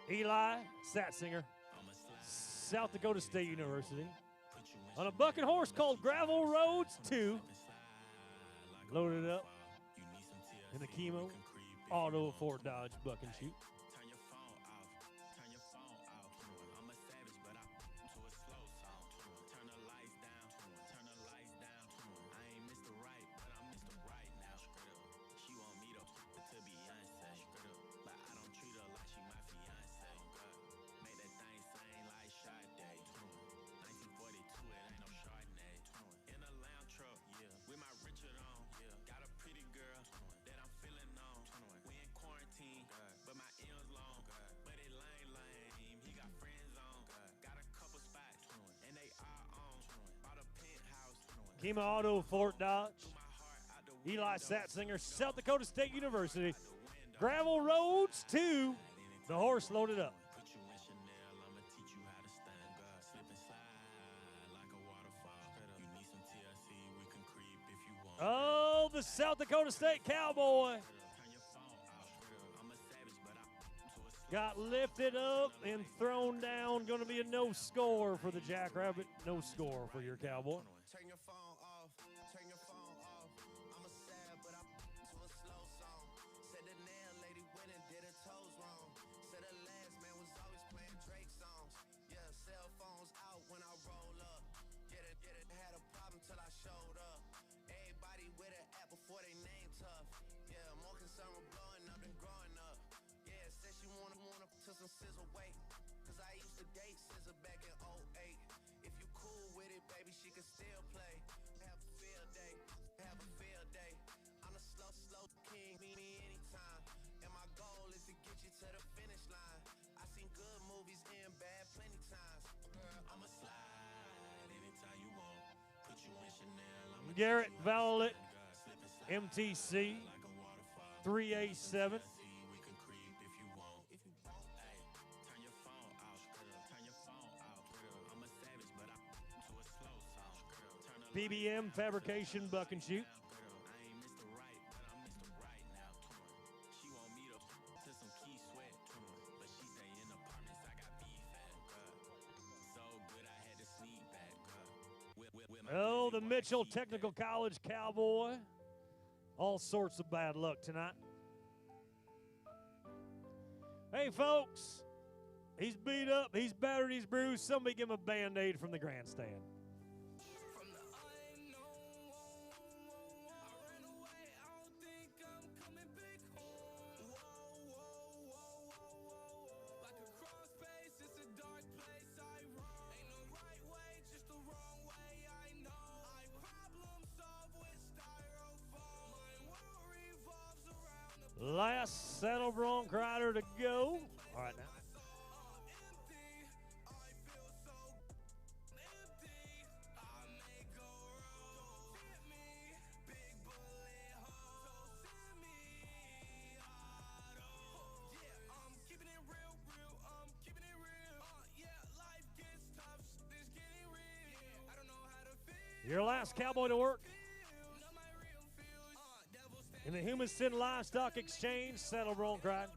Eli Satsinger, South Dakota State University, on a bucking horse called Gravel Roads 2, loaded up in the Chemo Auto Fort Dodge buck and shoot. Chemo Auto Fort Dodge. Eli Satsinger, South Dakota State University. Gravel Roads 2. The horse loaded up. Oh, the South Dakota State Cowboy got lifted up and thrown down. Going to be a no score for the Jackrabbit. No score for your Cowboy. Turn your phone off, turn your phone off. I'm a sad, but I'm to a slow song. Said the nail lady went and did her toes wrong. Said the last man was always playing Drake songs. Yeah, cell phones out when I roll up. Get it, had a problem till I showed up. Everybody with an app before they name tough. Yeah, more concerned with blowing up than growing up. Yeah, said she wanna to some scissor weight. Cause I used to date scissor back in '08. If you cool with it, baby, she can still play. Have a field day, have a field day. I'm a slow king, meet me anytime. And my goal is to get you to the finish line. I seen good movies and bad plenty times. Girl, I'ma slide anytime you want. Put you in Chanel. Garrett Valley, MTC, 3A7. BBM Fabrication Buck and Shoot. Oh, the Mitchell Technical College Cowboy. All sorts of bad luck tonight. Hey, folks, he's beat up, he's battered, he's bruised. Somebody give him a Band-Aid from the grandstand. Last saddle bronc rider to go. All right, now. Your last cowboy to work in the Humiston Livestock Exchange saddle bronc ride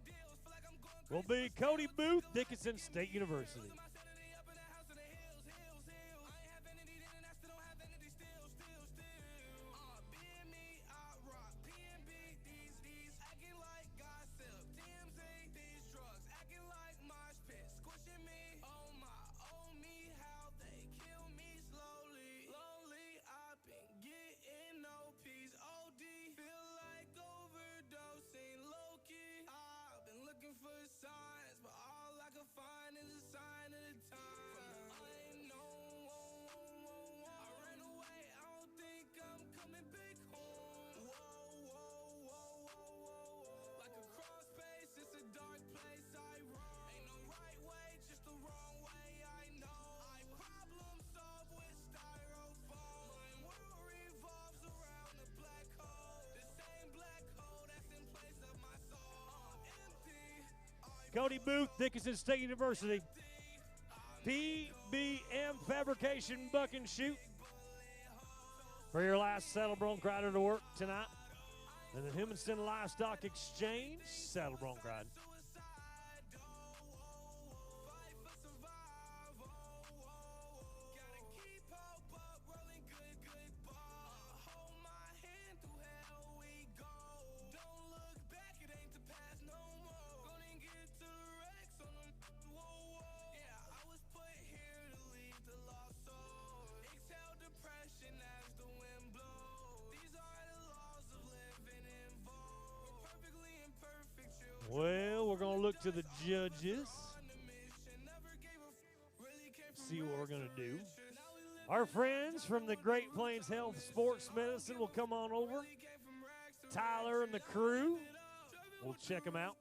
will be Cody Booth, Dickinson State University. Cody Booth, Dickinson State University. PBM Fabrication Buck and Shoot for your last saddle bronc rider to work tonight. And the Humanston Livestock Exchange saddle bronc ride. Well, we're going to look to the judges. See what we're going to do. Our friends from the Great Plains Health Sports Medicine will come on over. Tyler and the crew. We'll check them out.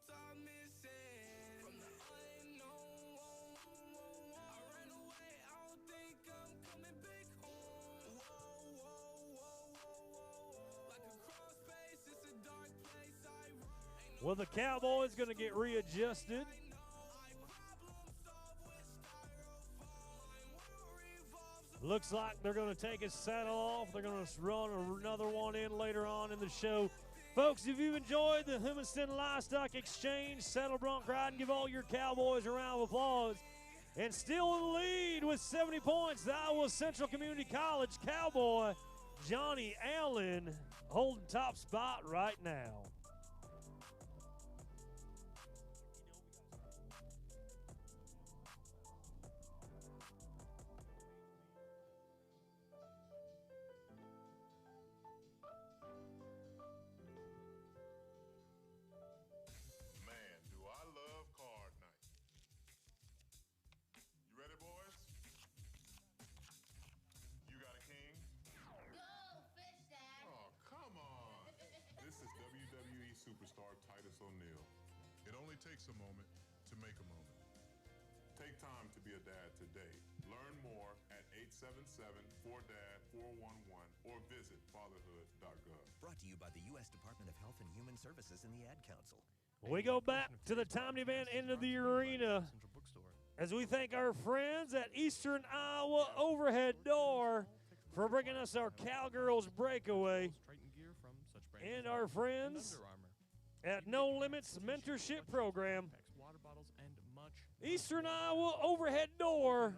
Well, the Cowboys going to get readjusted. Looks like they're going to take his saddle off. They're going to run another one in later on in the show. Folks, if you've enjoyed the Humanston Livestock Exchange saddle bronc ride, give all your Cowboys a round of applause. And still in the lead with 70 points, the Iowa Central Community College Cowboy Johnny Allen holding top spot right now. It only takes a moment to make a moment. Take time to be a dad today. Learn more at 877-4DAD-411 or visit fatherhood.gov. Brought to you by the U.S. Department of Health and Human Services and the Ad Council. We go back to the timed event into the arena as we thank our friends at Eastern Iowa Overhead Door for bringing us our Cowgirls Breakaway, and our friends at No Limits Mentorship Program. Eastern Iowa Overhead Door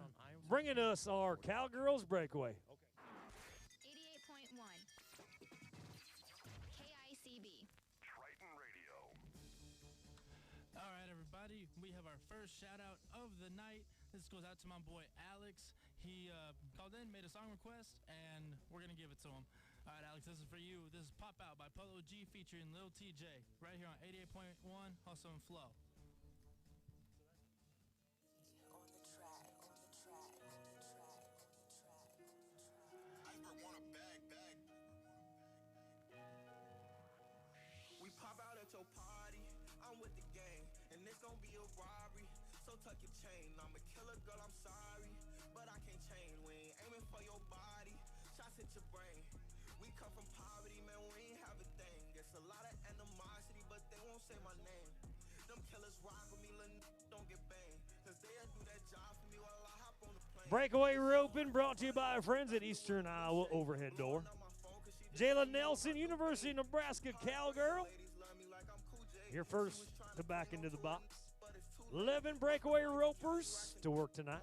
bringing us our Cowgirls Breakaway. 88.1 KICB. Triton Radio. All right, everybody, we have our first shout out of the night. This goes out to my boy Alex. He called in, made a song request, and we're going to give it to him. All right, Alex, this is for you. This is Pop Out by Polo G featuring Lil TJ right here on 88.1 Hustle and Flow. We pop out at your party, I'm with the gang, and it's gonna be a robbery. So tuck your chain, I'm a killer girl, I'm sorry, but I can't change. We ain't aiming for your body, shots hit your brain. We come from poverty, man, we ain't have a thing. It's a lot of animosity, but they won't say my name. Them killers rock with me, don't get banged, cause they'll do that job for me while I hop on the plane. Breakaway roping brought to you by our friends at Eastern Iowa Overhead Door. Jayla Nelson, University of Nebraska Cowgirl. Here first to back into the box. 11 breakaway ropers to work tonight.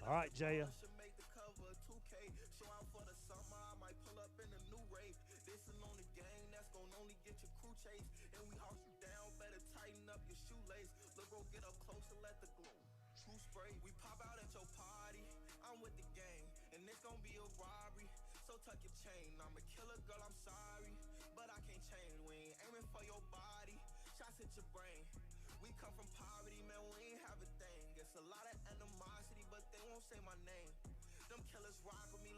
All right, Jaya. We pop out at your party, I'm with the gang, and it's gonna be a robbery. So tuck your chain, I'm a killer girl, I'm sorry, but I can't change. We ain't aiming for your body, shots hit your brain. We come from poverty, man, we ain't have a thing. It's a lot of animosity, but they won't say my name. Them killers rock with me,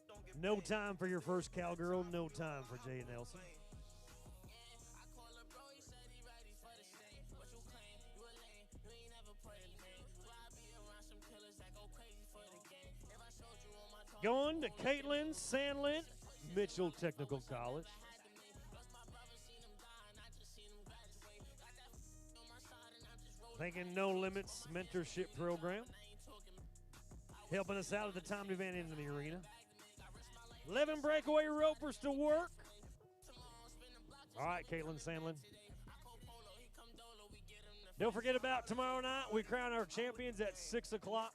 don't get No time for your first Cowgirl, no time for Jay Nelson. Going to Caitlin Sandlin, Mitchell Technical College. Thinking No Limits Mentorship Program. Helping us out at the time event in the arena. 11 breakaway ropers to work. All right, Caitlin Sandlin. Don't forget about tomorrow night. We crown our champions at 6 o'clock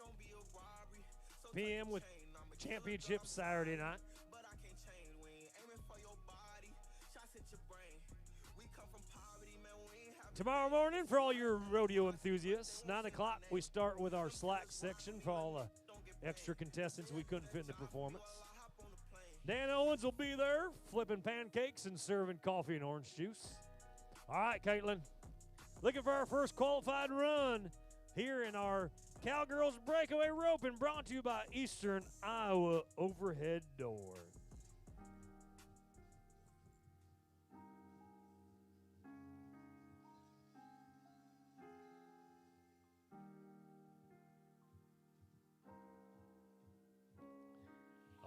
p.m. with championship Saturday night. Tomorrow morning, for all your rodeo enthusiasts, 9 o'clock, we start with our slack section for all the extra contestants we couldn't fit in the performance. Dan Owens will be there, flipping pancakes and serving coffee and orange juice. All right, Caitlin. Looking for our first qualified run here in our Cowgirls Breakaway Roping, brought to you by Eastern Iowa Overhead Door.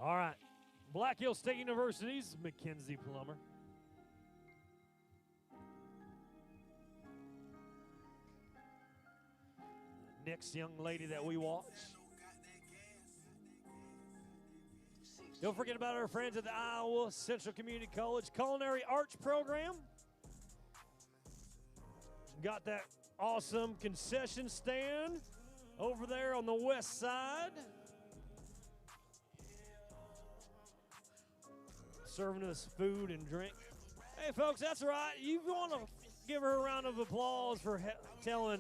All right, Black Hill State University's Mackenzie Plummer. Next young lady that we watch. Don't forget about our friends at the Iowa Central Community College Culinary Arts Program. Got that awesome concession stand over there on the west side. Serving us food and drink. Hey, folks, that's right. You want to give her a round of applause for telling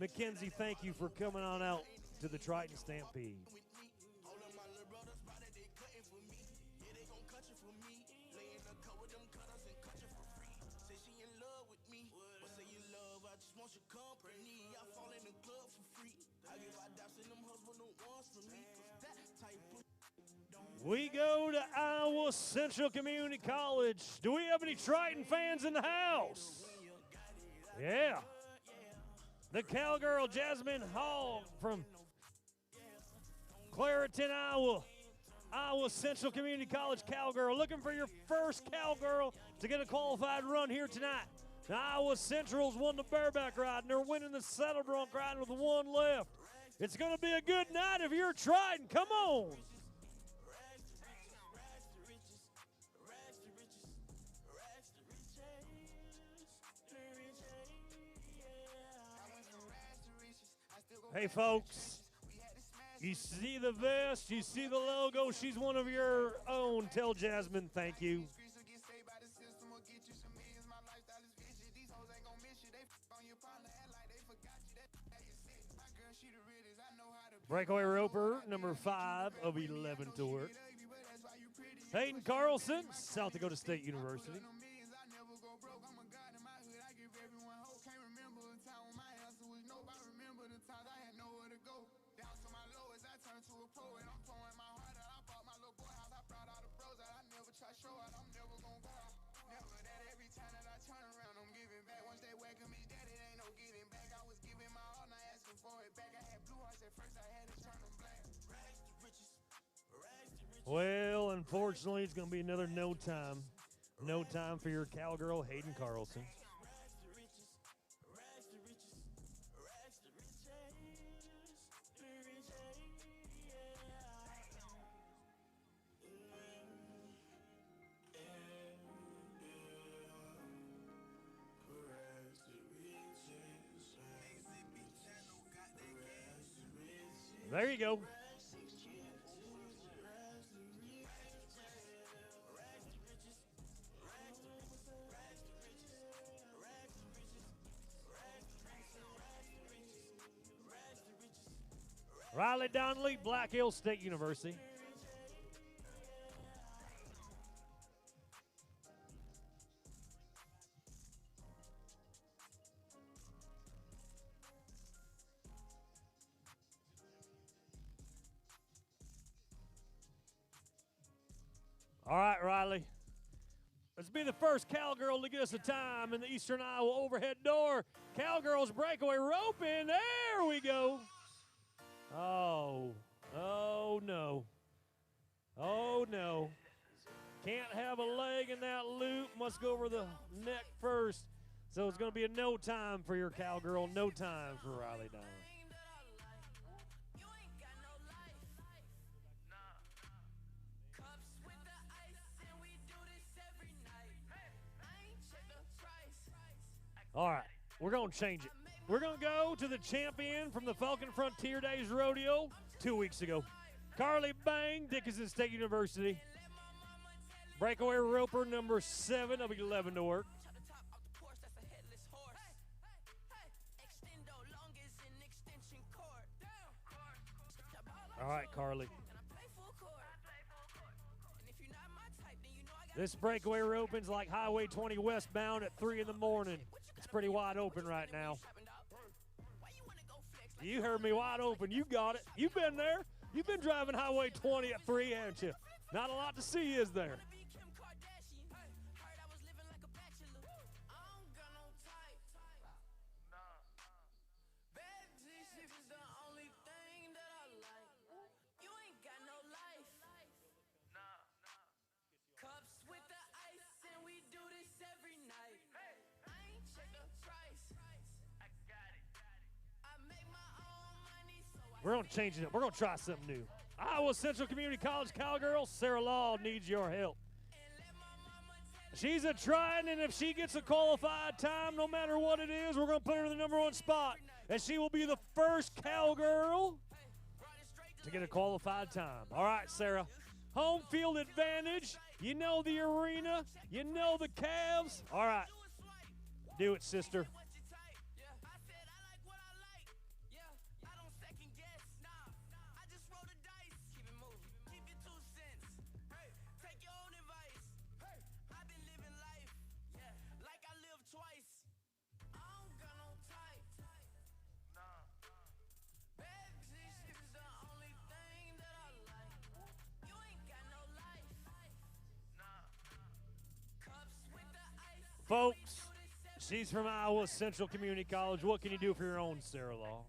Mackenzie thank you for coming on out to the Triton Stampede. We go to Iowa Central Community College. Do we have any Triton fans in the house? Yeah. The cowgirl Jasmine Hall from Clariton, Iowa. Iowa Central Community College cowgirl. Looking for your first cowgirl to get a qualified run here tonight. The Iowa Central's won the bareback ride, and they're winning the saddle bronc ride with one left. It's going to be a good night if you're Triton. Come on. Hey, folks, you see the vest, you see the logo, she's one of your own. Tell Jasmine thank you. Breakaway roper, number 5 of 11 to work. Hayden Carlson, South Dakota State University. Well, unfortunately, it's going to be another no time. No time for your cowgirl, Hayden Carlson. There you go. Riley Donnelly, Black Hill State University. All right, Riley. Let's be the first cowgirl to get us a time in the Eastern Iowa Overhead Door. Cowgirls breakaway roping. There we go. Oh no. Oh, no. Can't have a leg in that loop. Must go over the neck first. So it's going to be a no time for your cowgirl. No time for Riley Don. All right, we're going to change it. We're going to go to the champion from the Falcon Frontier Days Rodeo 2 weeks ago. Carly Bang, Dickinson State University. Breakaway roper number 7 of 11 to work. All right, Carly. This breakaway roping's like Highway 20 westbound at 3 in the morning. It's pretty wide open right now. You heard me, wide open. You got it. You've been there. You've been driving Highway 20 at 3, haven't you? Not a lot to see, is there? We're going to change it up. We're going to try something new. Iowa Central Community College cowgirl, Sarah Law, needs your help. She's a Triton, and if she gets a qualified time, no matter what it is, we're going to put her in the number 1 spot. And she will be the first cowgirl to get a qualified time. All right, Sarah. Home field advantage. You know the arena. You know the calves. All right. Do it, sister. Folks, she's from Iowa Central Community College. What can you do for your own Sarah Law?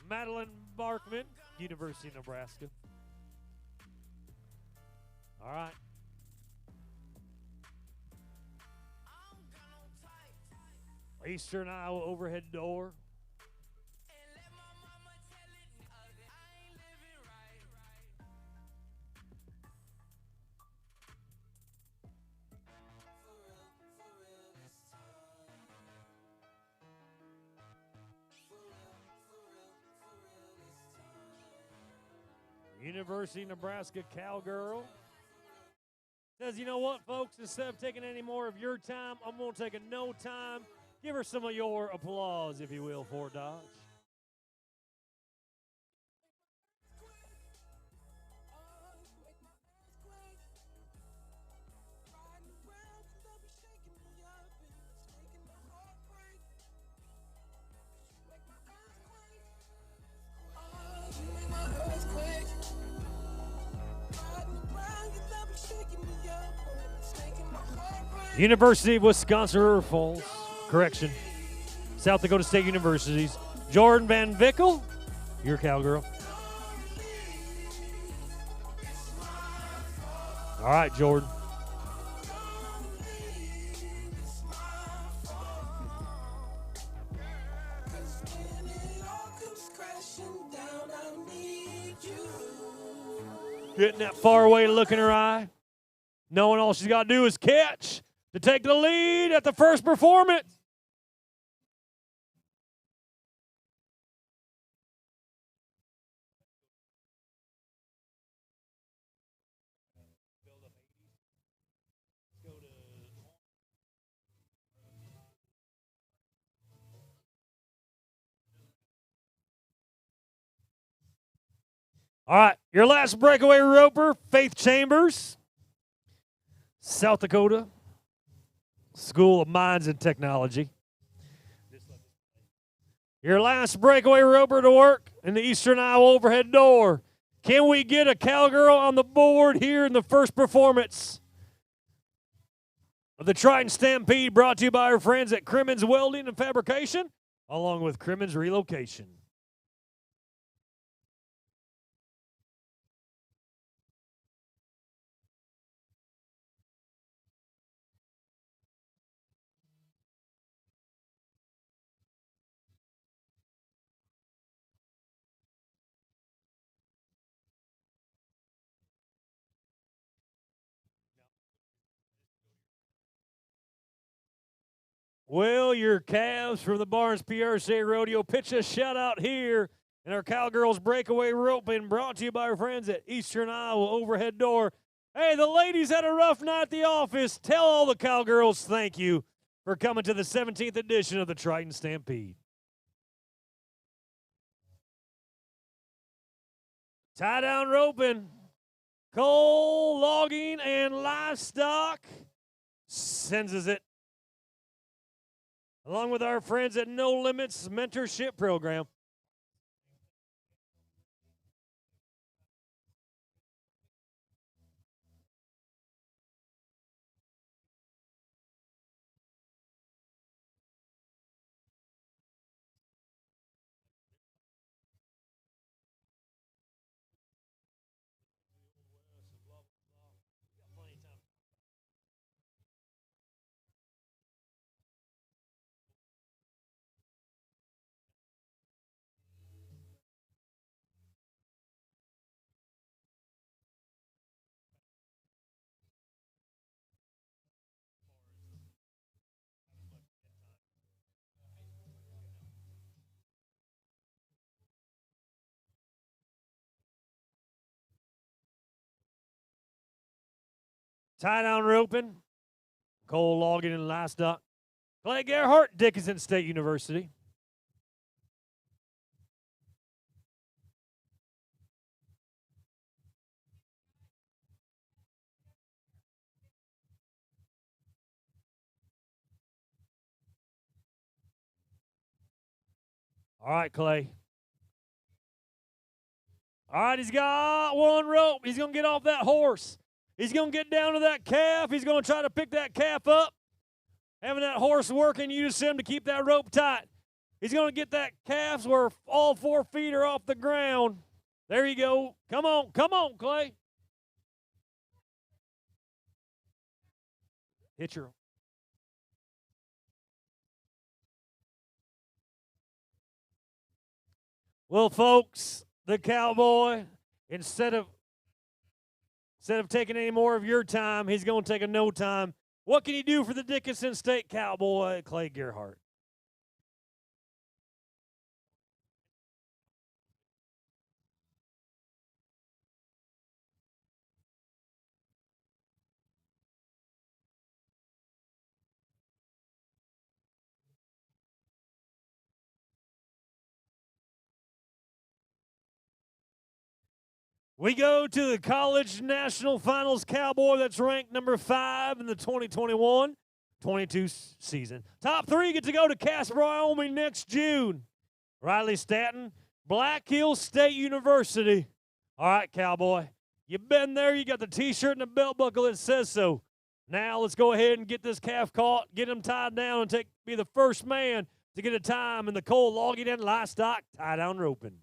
Madeline Barkman, University of Nebraska. All right. Eastern Iowa overhead door. University of Nebraska cowgirl. Says, you know what, folks, instead of taking any more of your time, I'm going to take a no time. Give her some of your applause, if you will, for Dodge. University of Wisconsin River Falls. Correction. South Dakota State Universities. Jordan Van Vickel, your cowgirl. All right, Jordan. Getting that faraway look in her eye. Knowing all she's got to do is catch to take the lead at the first performance. All right, your last breakaway roper, Faith Chambers, South Dakota School of Mines and Technology. Your last breakaway roper to work in the Eastern Iowa overhead door, Can we get a cowgirl on the board here in the first performance of the Triton Stampede, brought to you by our friends at Crimmins Welding and Fabrication, along with Crimmins Relocation. Well, your calves from the Barnes PRCA Rodeo pitch a shout out here in our Cowgirls Breakaway Roping, brought to you by our friends at Eastern Iowa Overhead Door. Hey, the ladies had a rough night at the office. Tell all the Cowgirls thank you for coming to the 17th edition of the Triton Stampede. Tie down roping, coal, logging, and livestock senses it, along with our friends at No Limits Mentorship Program. Tie down roping, coal, logging, and livestock. Clay Gerhardt, Dickinson State University. All right, Clay. All right, he's got one rope. He's going to get off that horse. He's going to get down to that calf. He's going to try to pick that calf up. Having that horse working, you just him to keep that rope tight. He's going to get that calf where all 4 feet are off the ground. There you go. Come on, Clay. Hit your. Well, folks, the cowboy, instead of taking any more of your time, he's going to take a no time. What can he do for the Dickinson State Cowboy, Clay Gerhardt? We go to the College National Finals Cowboy that's ranked number 5 in the 2021-22 season. Top 3 get to go to Casper, Wyoming next June. Riley Stanton, Black Hills State University. All right, Cowboy, you've been there. You got the T-shirt and the belt buckle that says so. Now let's go ahead and get this calf caught, get him tied down, and be the first man to get a time in the coal logging and livestock tie-down roping.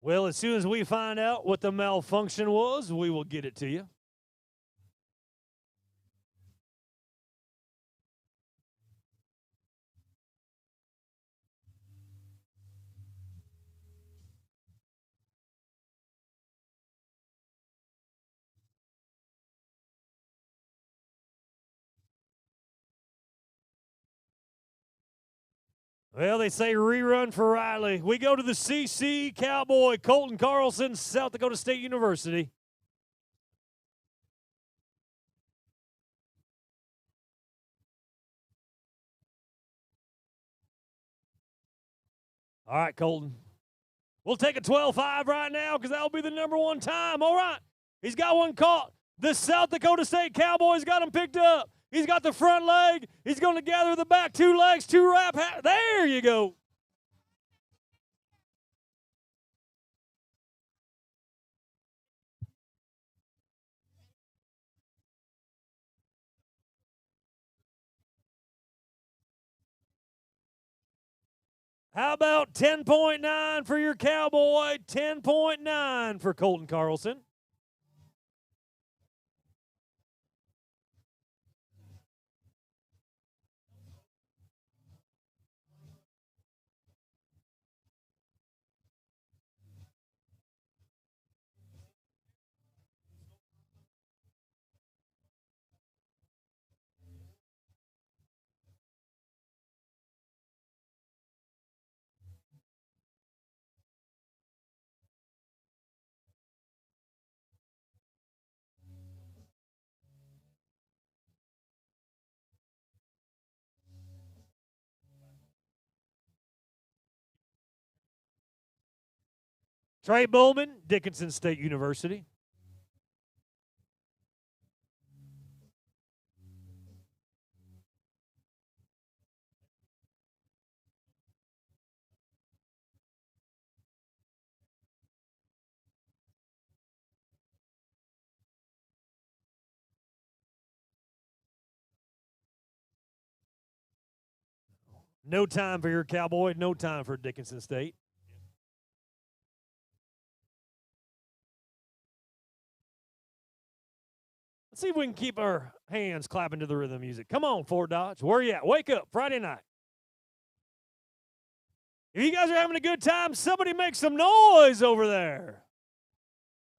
Well, as soon as we find out what the malfunction was, we will get it to you. Well, they say rerun for Riley. We go to the CC Cowboy, Colton Carlson, South Dakota State University. All right, Colton. We'll take a 12-5 right now because that'll be the number one time. All right. He's got one caught. The South Dakota State Cowboys got him picked up. He's got the front leg. He's going to gather the back 2 legs, 2 wrap. There you go. How about 10.9 for your Cowboy, 10.9 for Colton Carlson? Trey Bowman, Dickinson State University. No time for your Cowboy, no time for Dickinson State. Let's see if we can keep our hands clapping to the rhythm music. Come on, Fort Dodge. Where you at? Wake up, Friday night. If you guys are having a good time, somebody make some noise over there.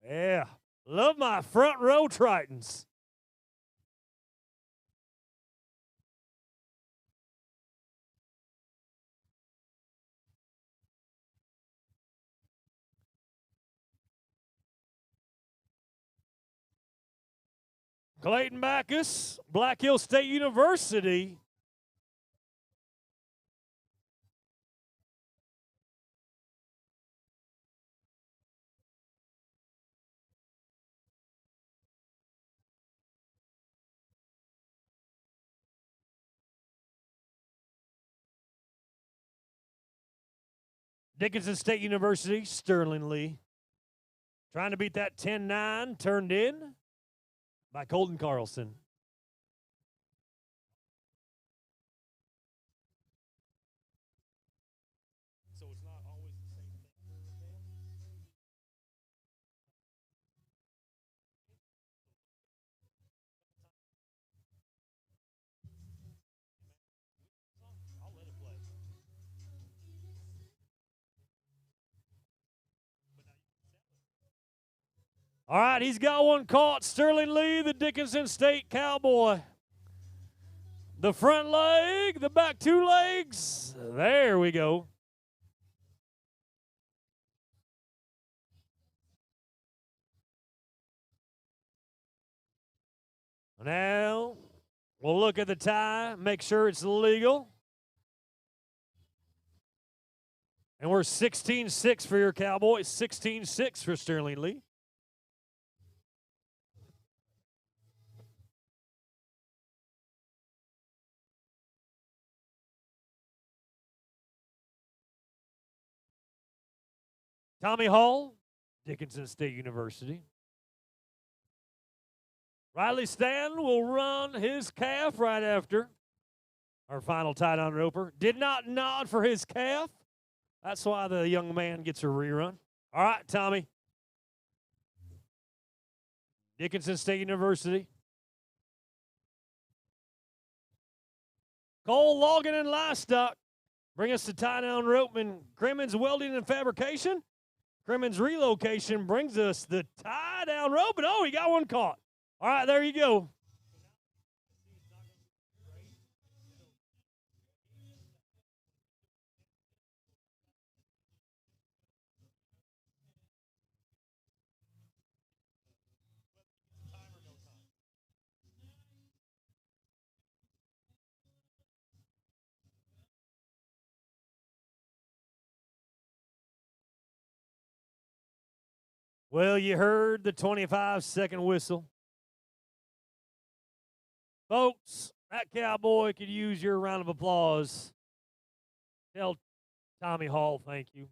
Yeah, love my front row Tritons. Clayton Backus, Black Hill State University. Dickinson State University, Sterling Lee. Trying to beat that 10-9, turned in by Colton Carlson. So it's not always the same thing. I'll let it play. All right, he's got one caught. Sterling Lee, the Dickinson State Cowboy. The front leg, the back 2 legs. There we go. Now, we'll look at the tie, make sure it's legal. And we're 16-6 for your Cowboys, 16-6 for Sterling Lee. Tommy Hall, Dickinson State University. Riley Stanton will run his calf right after our final tie-down roper. Did not nod for his calf. That's why the young man gets a rerun. All right, Tommy. Dickinson State University. Cole Logan and Livestock bring us to tie-down rope and Crimmins Welding and Fabrication. Crimmins Relocation brings us the tie-down rope, and oh, he got one caught. All right, there you go. Well, you heard the 25-second whistle. Folks, that cowboy could use your round of applause. Tell Tommy Hall thank you.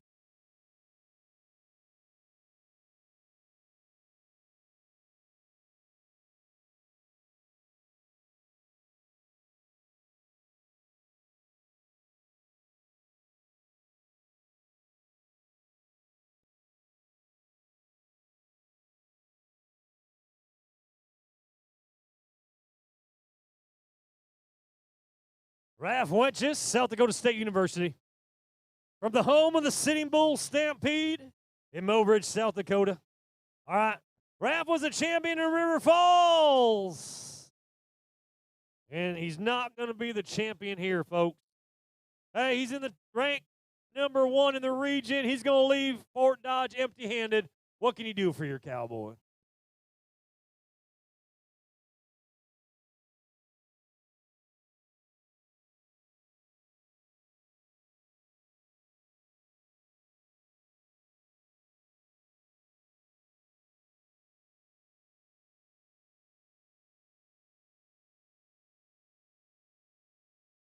Raph Wenches, South Dakota State University. From the home of the Sitting Bull Stampede in Mobridge, South Dakota. All right. Raph was a champion in River Falls. And he's not going to be the champion here, folks. Hey, he's in the rank number 1 in the region. He's going to leave Fort Dodge empty-handed. What can you do for your cowboy?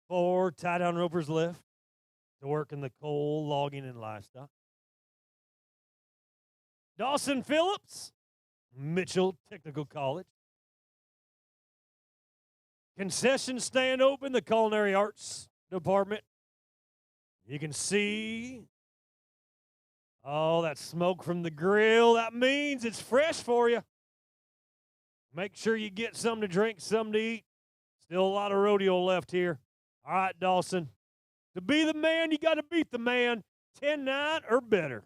Four tie-down ropers left to work in the coal, logging, and livestock. Dawson Phillips, Mitchell Technical College. Concession stand open, the Culinary Arts Department. You can see all that smoke from the grill. That means it's fresh for you. Make sure you get something to drink, something to eat. Still a lot of rodeo left here. All right, Dawson. To be the man, you got to beat the man. 10-9 or better.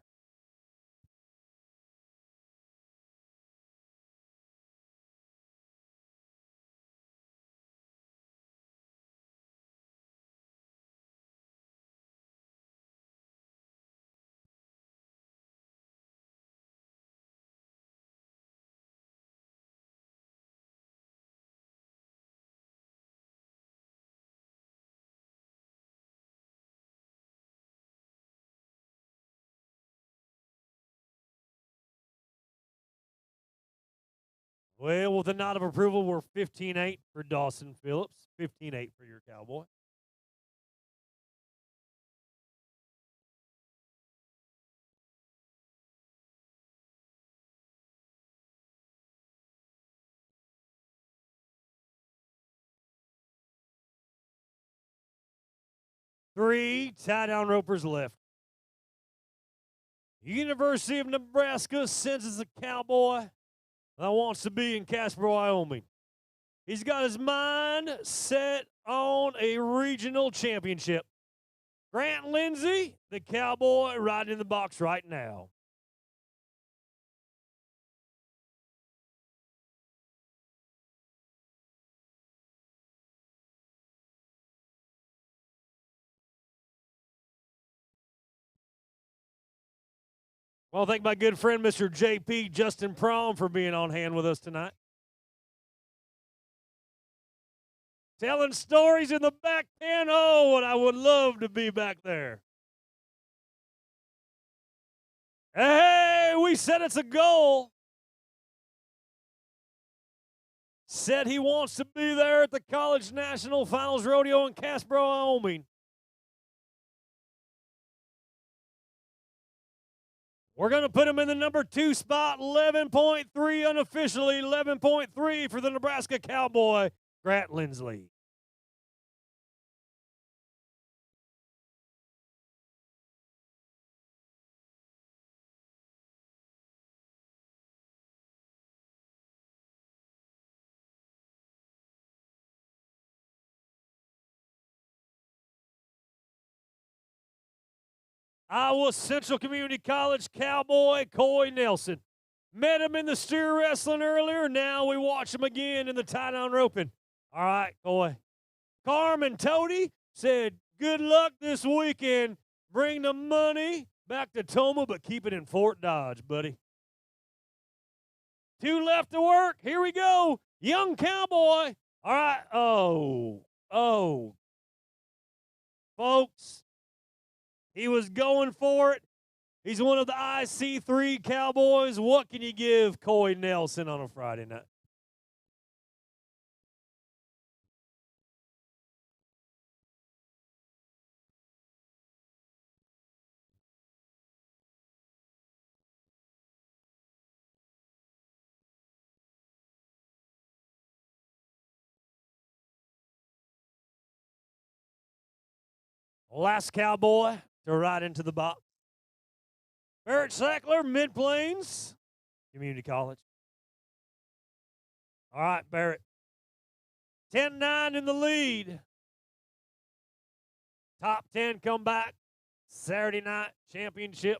Well, with a nod of approval, we're 15-8 for Dawson Phillips. 15-8 for your cowboy. Three tie-down ropers left. University of Nebraska senses a cowboy that wants to be in Casper, Wyoming. He's got his mind set on a regional championship. Grant Lindsay, the cowboy, riding in the box right now. Well, thank my good friend, Mr. JP Justin Prom, for being on hand with us tonight. Telling stories in the back pen. Oh, and I would love to be back there. Hey, we said it's a goal. Said he wants to be there at the College National Finals Rodeo in Casper, Wyoming. We're going to put him in the number 2 spot, 11.3 unofficially, 11.3 for the Nebraska Cowboy, Grant Lindsley. Iowa Central Community College Cowboy Coy Nelson. Met him in the steer wrestling earlier. Now we watch him again in the tie-down roping. All right, Coy. Carmen Toady said, good luck this weekend. Bring the money back to Toma, but keep it in Fort Dodge, buddy. 2 left to work. Here we go. Young Cowboy. All right. Oh. Folks. He was going for it. He's one of the IC3 Cowboys. What can you give Coy Nelson on a Friday night? Last Cowboy to ride into the box. Barrett Sackler, Mid Plains Community College. All right, Barrett. 10-9 in the lead. Top 10 come back. Saturday night championship.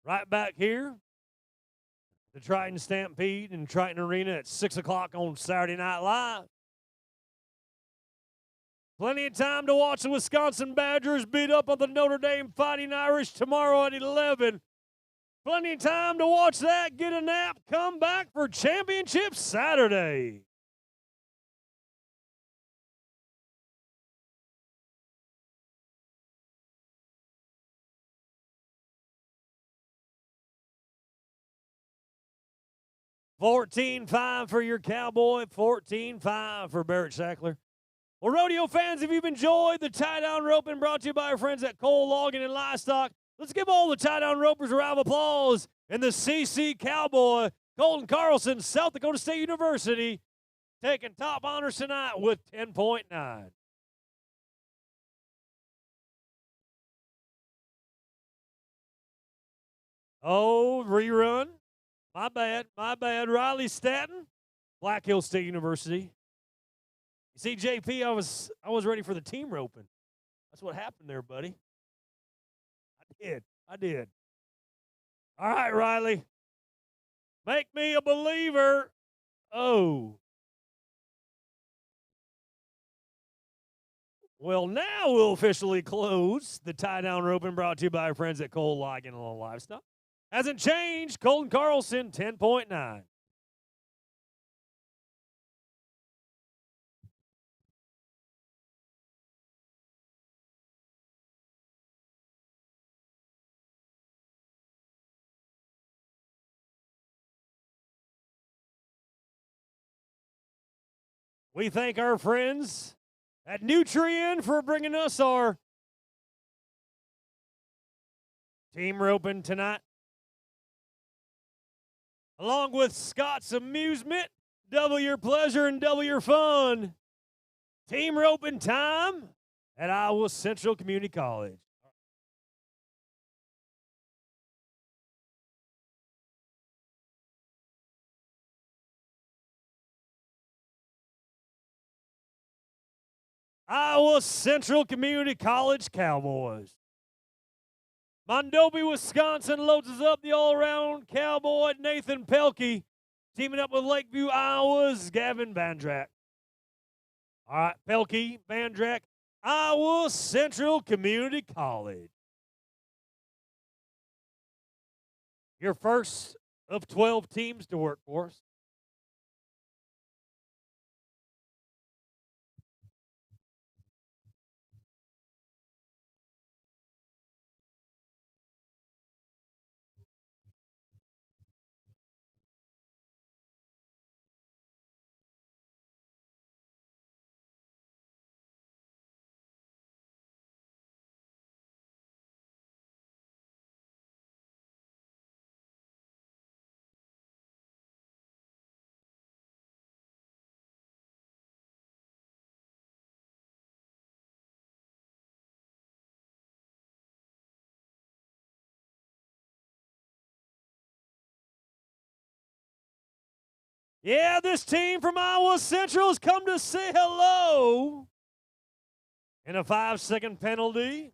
Right back here. The Triton Stampede in Triton Arena at 6 o'clock on Saturday Night Live. Plenty of time to watch the Wisconsin Badgers beat up on the Notre Dame Fighting Irish tomorrow at 11. Plenty of time to watch that, get a nap, come back for Championship Saturday. $14.5 for your Cowboy, $14.5 for Barrett Sackler. Well, rodeo fans, if you've enjoyed the tie-down roping brought to you by our friends at Cole Logging and Livestock, let's give all the tie-down ropers a round of applause. And the CC Cowboy, Colton Carlson, South Dakota State University, taking top honors tonight with 10.9. Oh, rerun. My bad. Riley Statton, Black Hill State University. You see, JP, I was ready for the team roping. That's what happened there, buddy. I did. All right, Riley. Make me a believer. Oh. Well, now we'll officially close the tie-down roping brought to you by our friends at Cole Logging and Livestock. Hasn't changed. Colton Carlson, 10.9. We thank our friends at Nutrien for bringing us our team roping tonight. Along with Scott's Amusement, double your pleasure and double your fun. Team roping time at Iowa Central Community College. Iowa Central Community College Cowboys. Mondovi, Wisconsin loads us up the all-around Cowboy Nathan Pelkey, teaming up with Lakeview, Iowa's Gavin Vandrak. All right, Pelkey, Vandrak, Iowa Central Community College. Your first of 12 teams to work for us. Yeah, this team from Iowa Central has come to say hello. And a 5-second penalty.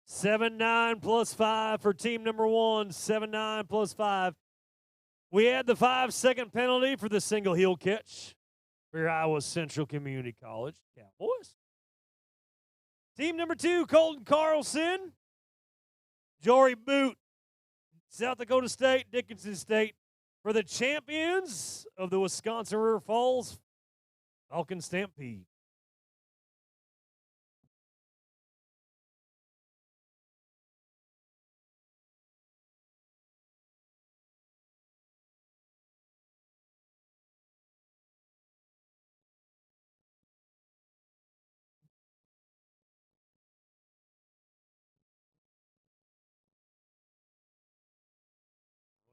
$7-9 plus 5 for team number 1. 7-9 plus 5. We had the 5-second penalty for the single heel catch for your Iowa Central Community College Cowboys. Team number 2, Colton Carlson, Jory Boot, South Dakota State, Dickinson State, for the champions of the Wisconsin River Falls Falcon Stampede.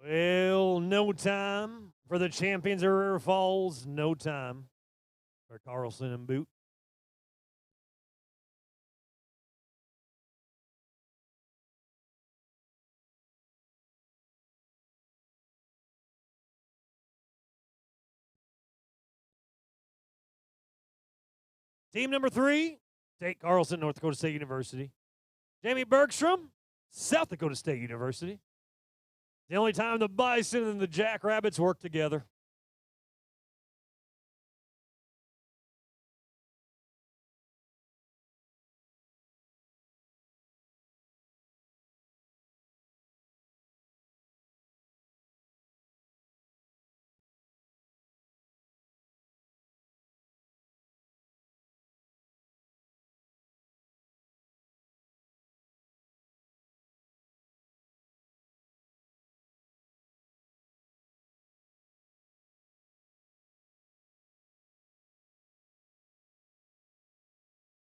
Well, no time for the champions of River Falls. No time for Carlson and Boot. Team number 3, State Carlson, North Dakota State University. Jamie Bergstrom, South Dakota State University. The only time the Bison and the Jackrabbits work together.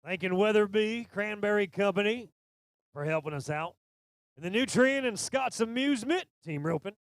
Thanking Weatherby Cranberry Company for helping us out. And the Nutrient and Scott's Amusement, team roping.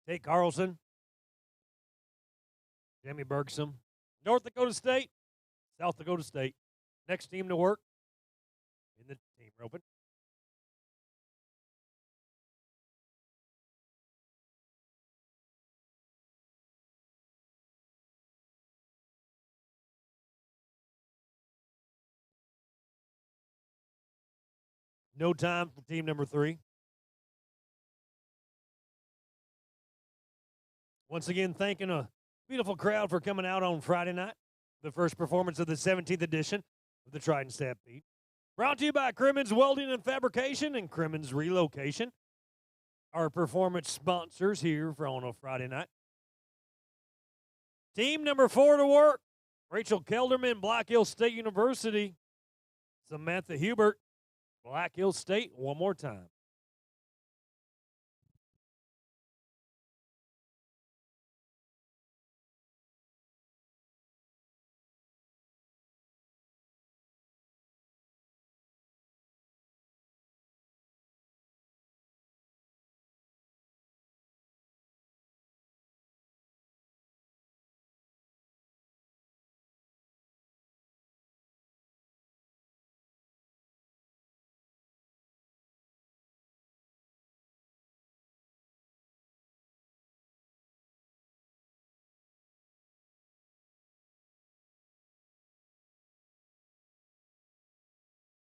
Tate Carlson, Jamie Bergson, North Dakota State, South Dakota State. Next team to work in the team roping. No time for team number 3. Once again, thanking a beautiful crowd for coming out on Friday night, the first performance of the 17th edition of the Triton Stampede. Brought to you by Crimmins Welding and Fabrication and Crimmins Relocation, our performance sponsors here for on a Friday night. Team number 4 to work, Rachel Kelderman, Black Hills State University. Samantha Hubert, Black Hills State, one more time.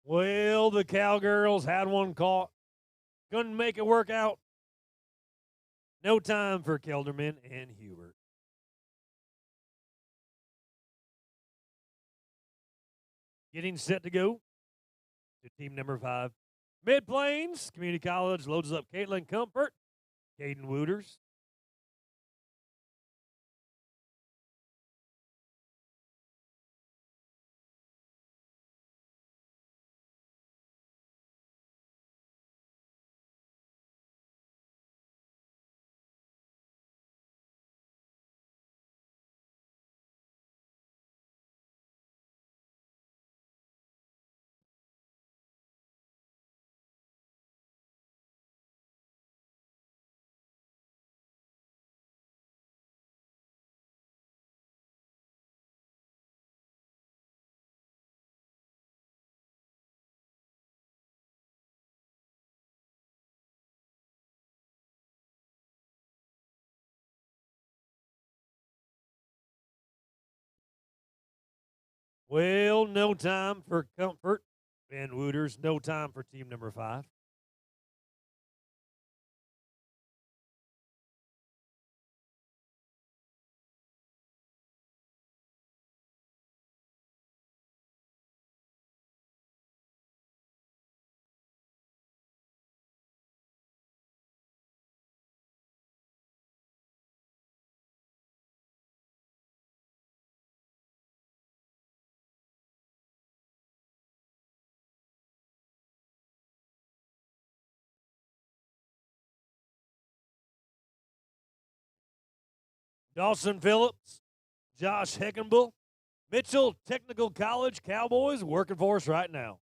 Well, the Cowgirls had one caught. Couldn't make it work out. No time for Kelderman and Hubert. Getting set to go to team number 5. Mid Plains Community College loads up Caitlin Comfort, Caden Wooters. Well, no time for comfort. Van Wooters, no time for team number 5. Dawson Phillips, Josh Heckenbull, Mitchell Technical College Cowboys working for us right now.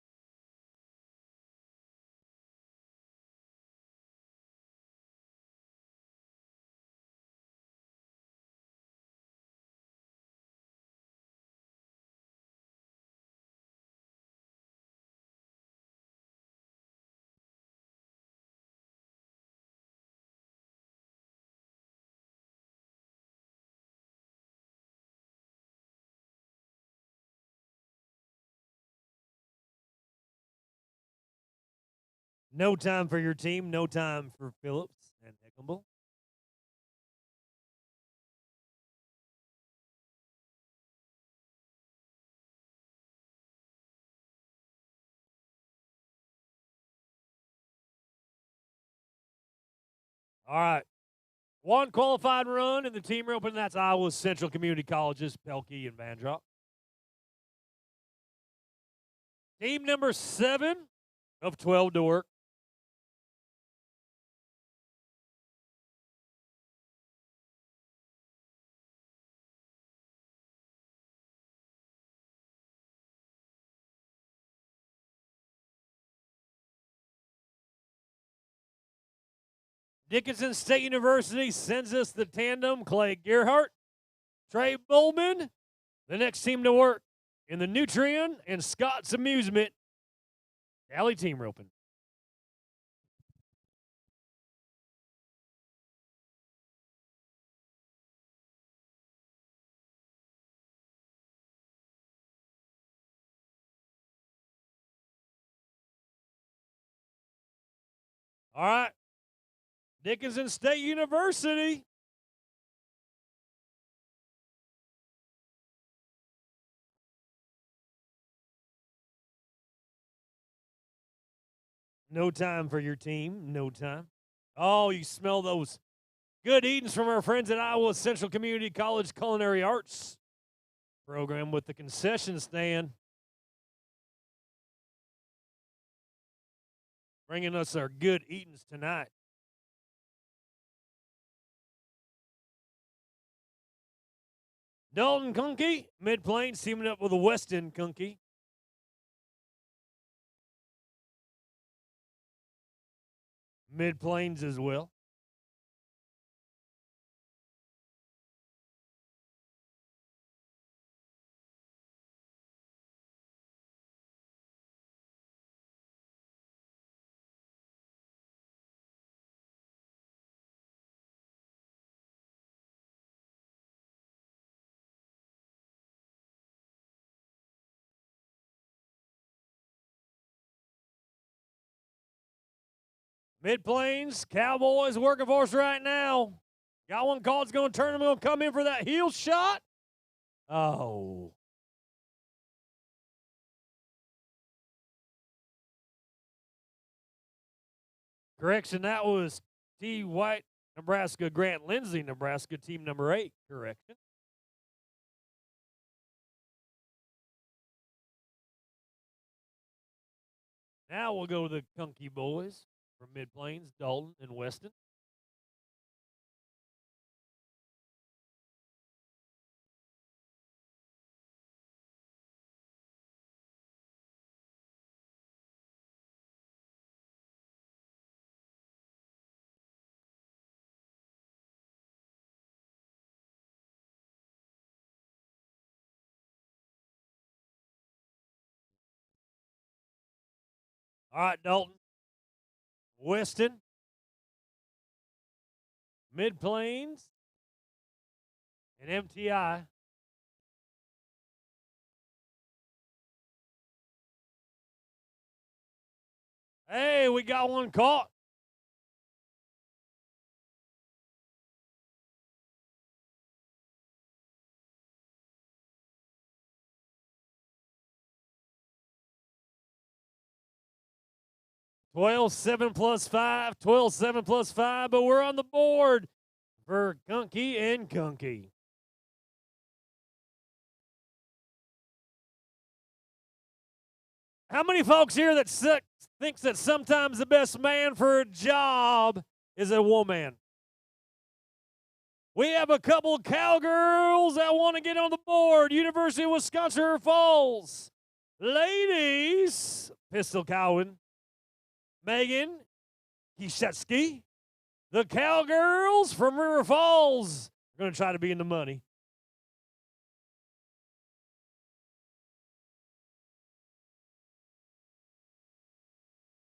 No time for your team, no time for Phillips and Heckenbull. All right. One qualified run in the team rope, and that's Iowa Central Community Colleges, Pelkey and Vandrock. Team number 7 of 12 to work. Dickinson State University sends us the tandem, Clay Gerhart, Trey Bowman. The next team to work in the Nutrien and Scott's Amusement Alley team roping. All right. Dickinson State University. No time for your team. No time. Oh, you smell those good eatings from our friends at Iowa Central Community College Culinary Arts program with the concession stand. Bringing us our good eatings tonight. Dalton Kunke, Mid-Plains, teaming up with a Weston Kunke. Mid-Plains as well. Mid-Plains, Cowboys working for us right now. Got one called, it's going to turn him, going to come in for that heel shot. Oh. Correction, that was T. White, Nebraska, Grant Lindsay, Nebraska, team number 8. Correction. Now we'll go to the Kunke boys from Mid-Plains, Dalton and Weston. All right, Dalton. Weston. Mid-Plains. And MTI. Hey, we got one caught. $12-7 plus 5, 12-7 plus 5, but we're on the board for Gunky and Gunky. How many folks here that thinks that sometimes the best man for a job is a woman? We have a couple of cowgirls that want to get on the board. University of Wisconsin River Falls. Ladies, Pistol Cowan, Megan Kishetsky. The cowgirls from River Falls are going to try to be in the money.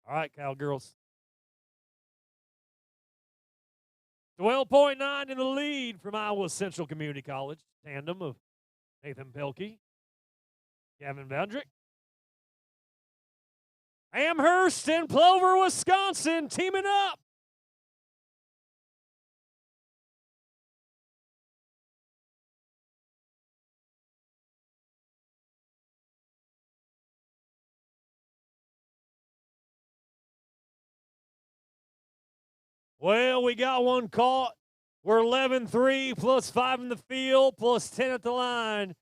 All right, cowgirls. 12.9 in the lead from Iowa Central Community College. Tandem of Nathan Pelkey, Gavin Vandrick. Amherst and Plover, Wisconsin teaming up. Well, we got one caught. We're 11-3 plus 5 in the field plus 10 at the line.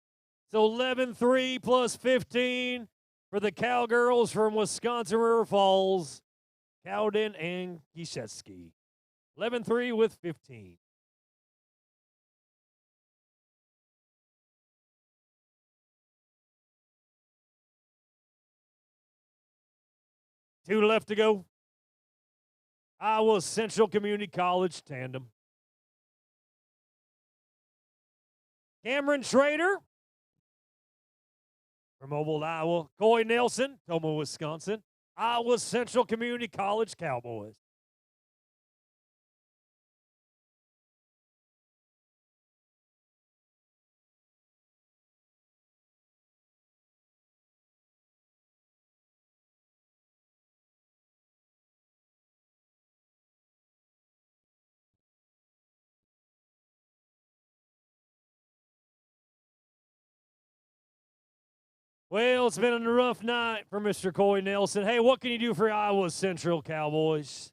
So 11-3 plus 15 for the cowgirls from Wisconsin River Falls, Cowden and Kishetsky. 11-3 with 15. Two left to go. Iowa Central Community College tandem. Cameron Schrader from Oval, Iowa. Coy Nelson, Toma, Wisconsin. Iowa Central Community College Cowboys. Well, it's been a rough night for Mr. Coy Nelson. Hey, what can you do for Iowa Central Cowboys?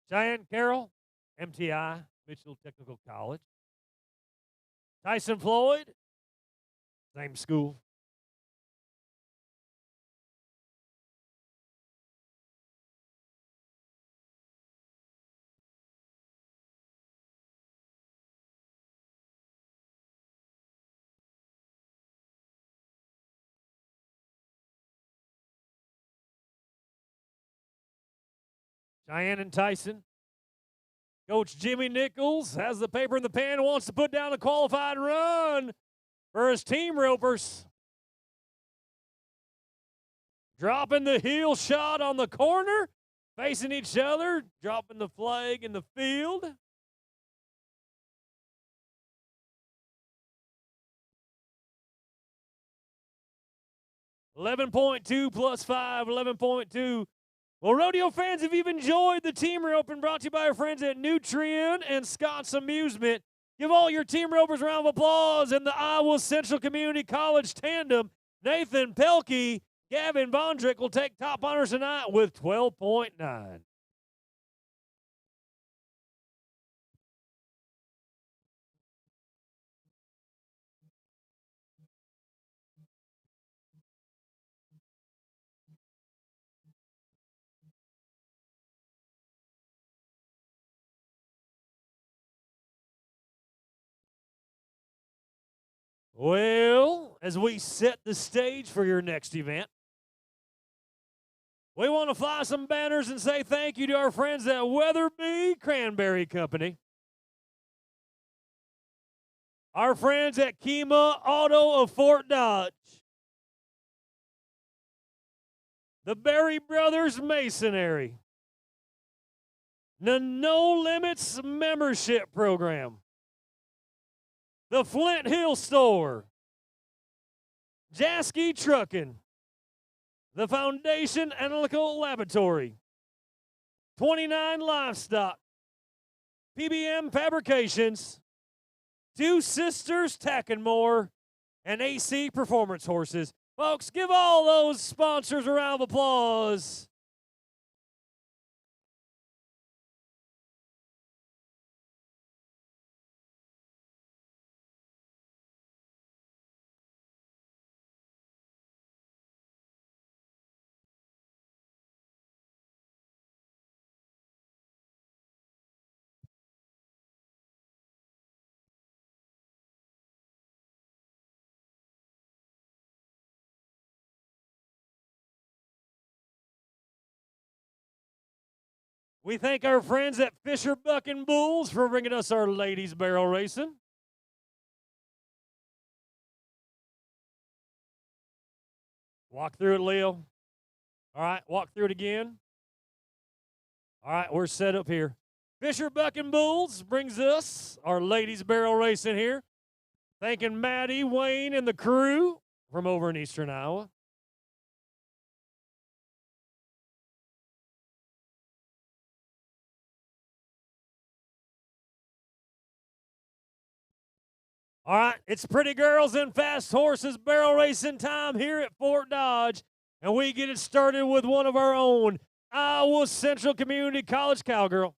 Cheyenne Carroll, MTI, Mitchell Technical College. Tyson Floyd, same school. Cheyenne and Tyson. Coach Jimmy Nichols has the paper in the pan and wants to put down a qualified run for his team ropers. Dropping the heel shot on the corner, facing each other, dropping the flag in the field. $11.2 plus 5, 11.2. Well, rodeo fans, if you've enjoyed the team roping brought to you by our friends at Nutrien and Scott's Amusement, give all your team ropers a round of applause in the Iowa Central Community College tandem. Nathan Pelkey, Gavin Vondrick will take top honors tonight with 12.9. Well, as we set the stage for your next event, We want to fly some banners and say thank you to our friends at Weatherby Cranberry Company. Our friends at Kima Auto of Fort Dodge. The Berry Brothers Masonry. The No Limits Membership Program. The Flint Hill Store. Jasky Trucking. The Foundation Analytical Laboratory. 29 Livestock. PBM Fabrications. Two Sisters Tack and More. And AC Performance Horses. Folks, give all those sponsors a round of applause. We thank our friends at Fisher Buck and Bulls for bringing us our ladies barrel racing. Walk through it, Leo. All right, walk through it again. All right, we're set up here. Fisher Buck and Bulls brings us our ladies barrel racing here. Thanking Maddie, Wayne, and the crew from over in Eastern Iowa. All right, it's Pretty Girls and Fast Horses barrel racing time here at Fort Dodge, and we get it started with one of our own, Iowa Central Community College Cowgirl.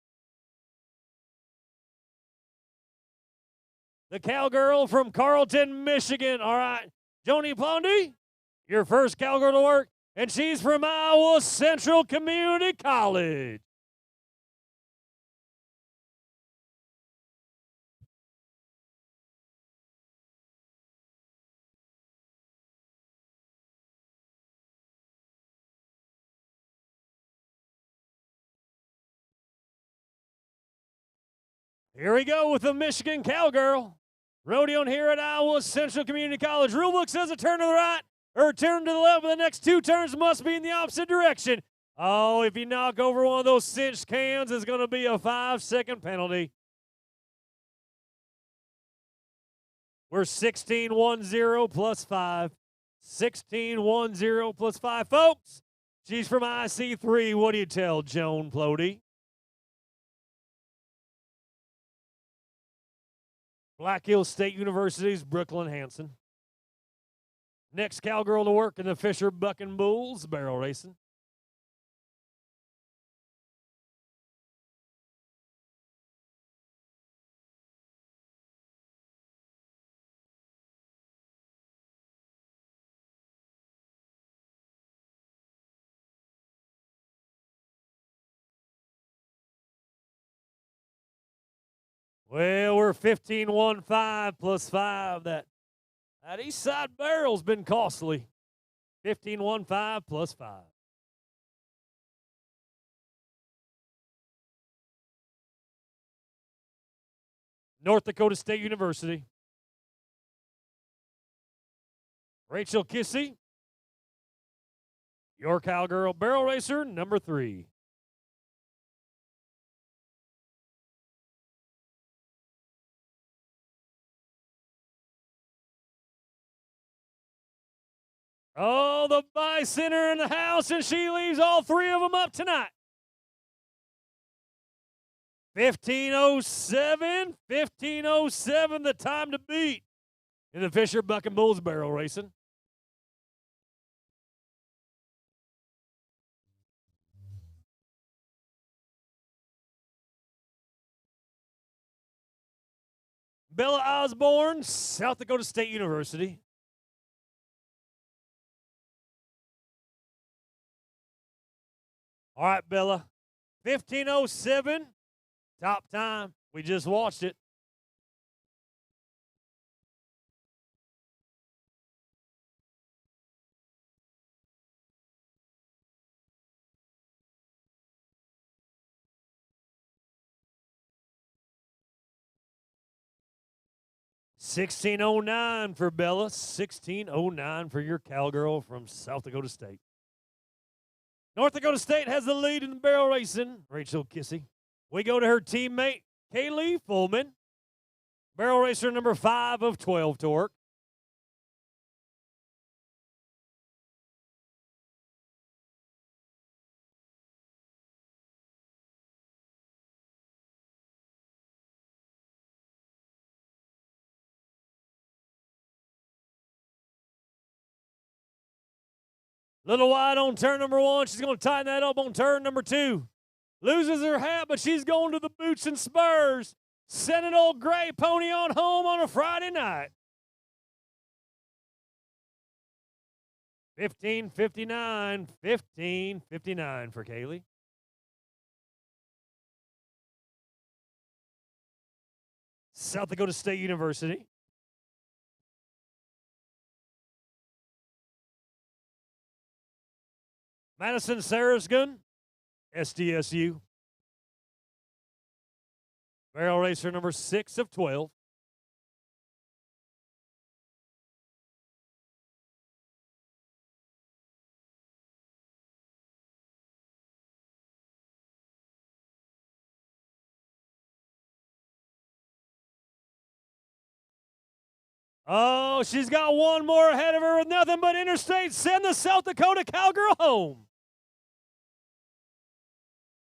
The Cowgirl from Carlton, Michigan. All right, Joni Pondy, your first Cowgirl to work, and she's from Iowa Central Community College. Here we go with the Michigan Cowgirl. Rodeoing here at Iowa Central Community College. Rulebook says a turn to the right or a turn to the left, but the next two turns must be in the opposite direction. Oh, if you knock over one of those cinched cans, it's going to be a 5-second penalty. We're 16-1-0 plus 5. 16-1-0 plus 5. Folks, she's from IC3. What do you tell Joan Plody? Black Hills State University's Brooklyn Hanson. Next Cowgirl to work in the Fisher Buck and Bulls barrel racing. Well, we're 15-1-5 plus 5. That east side barrel's been costly. 15-1-5 plus 5. North Dakota State University. Rachel Kissy, your Cowgirl barrel racer, number 3. Oh, the Bicenter in the house, and she leaves all 3 of them up tonight. 15:07, 15:07, the time to beat in the Fisher Buck and Bulls barrel racing. Bella Osborne, South Dakota State University. All right, Bella. 15:07, top time. We just watched it. 1609 for Bella. 1609 for your cowgirl from South Dakota State. North Dakota State has the lead in the barrel racing. Rachel Kissy. We go to her teammate, Kaylee Fullman. Barrel racer number 5 of 12 torque. Little wide on turn number 1. She's going to tighten that up on turn number 2. Loses her hat, but she's going to the boots and spurs. Send an old gray pony on home on a Friday night. 15:59. 15:59 for Kaylee. South Dakota State University. Madison Sarasgun, SDSU. Barrel racer number 6 of 12. Oh, she's got one more ahead of her with nothing but interstate. Send the South Dakota cowgirl home.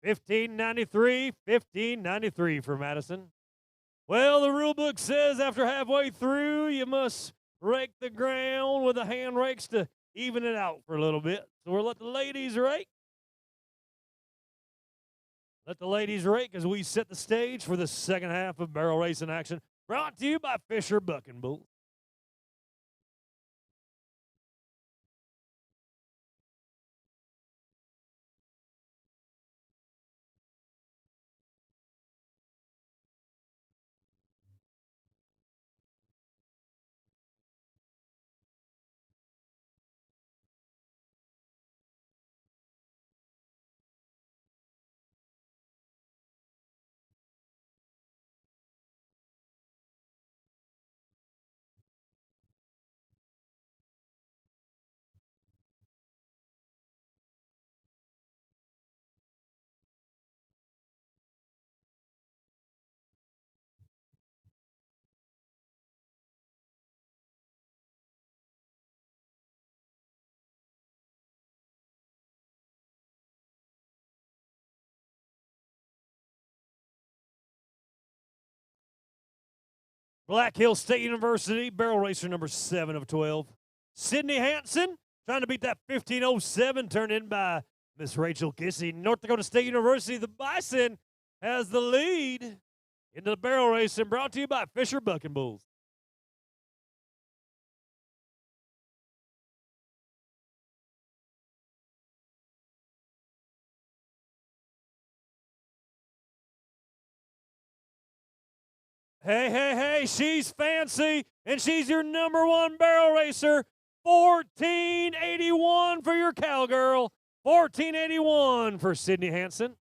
15:93, 15:93 for Madison. Well, the rule book says after halfway through, you must rake the ground with the hand rakes to even it out for a little bit. So we'll let the ladies rake. Let the ladies rake as we set the stage for the second half of barrel racing action. Brought to you by Fisher Bucking Bull. Black Hill State University, barrel racer number 7 of 12. Sydney Hansen, trying to beat that 15:07, turned in by Miss Rachel Kissy. North Dakota State University, the Bison has the lead into the barrel racing, brought to you by Fisher Bucking Bulls. Hey, she's fancy, and she's your number 1 barrel racer. 1481 for your cowgirl. 1481 for Sydney Hansen.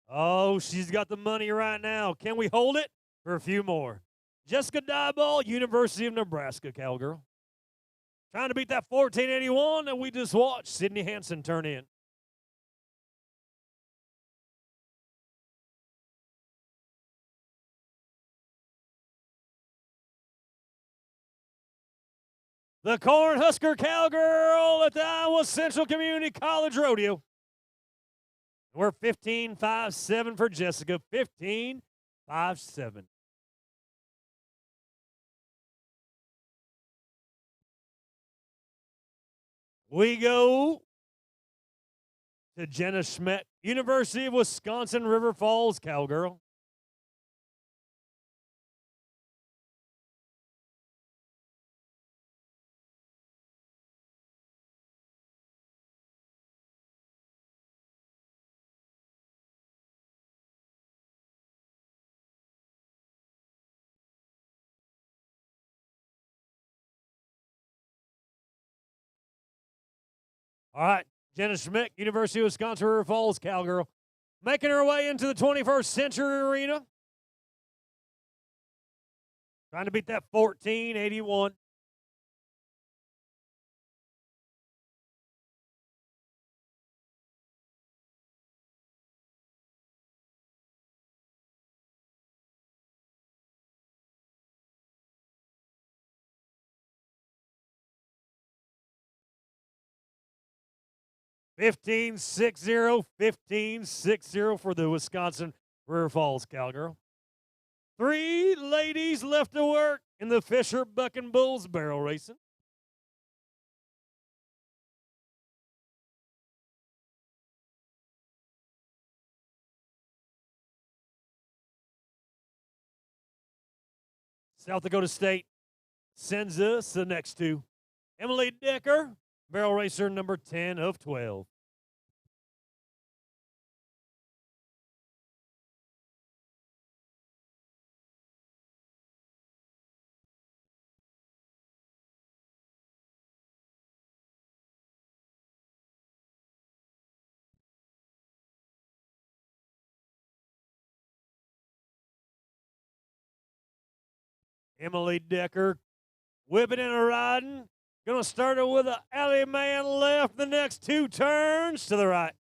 Oh, she's got the money right now. Can we hold it for a few more? Jessica Dieball, University of Nebraska cowgirl. Trying to beat that 1481 that we just watched Sydney Hansen turn in. The Cornhusker Cowgirl at the Iowa Central Community College Rodeo. We're 15:57 for Jessica. 15:57. We go to Jenna Schmidt, University of Wisconsin River Falls Cowgirl. All right, Jenna Schmidt, University of Wisconsin River Falls Cowgirl. Making her way into the 21st Century Arena. Trying to beat that 1481. Fifteen 6-0, 15-6-0 for the Wisconsin River Falls Cowgirl. 3 ladies left to work in the Fisher Buck and Bulls barrel racing. South Dakota State sends us the next 2. Emily Decker, barrel racer number 10 of 12. Emily Decker whipping and a riding. Going to start it with an alley man left. The next 2 turns to the right.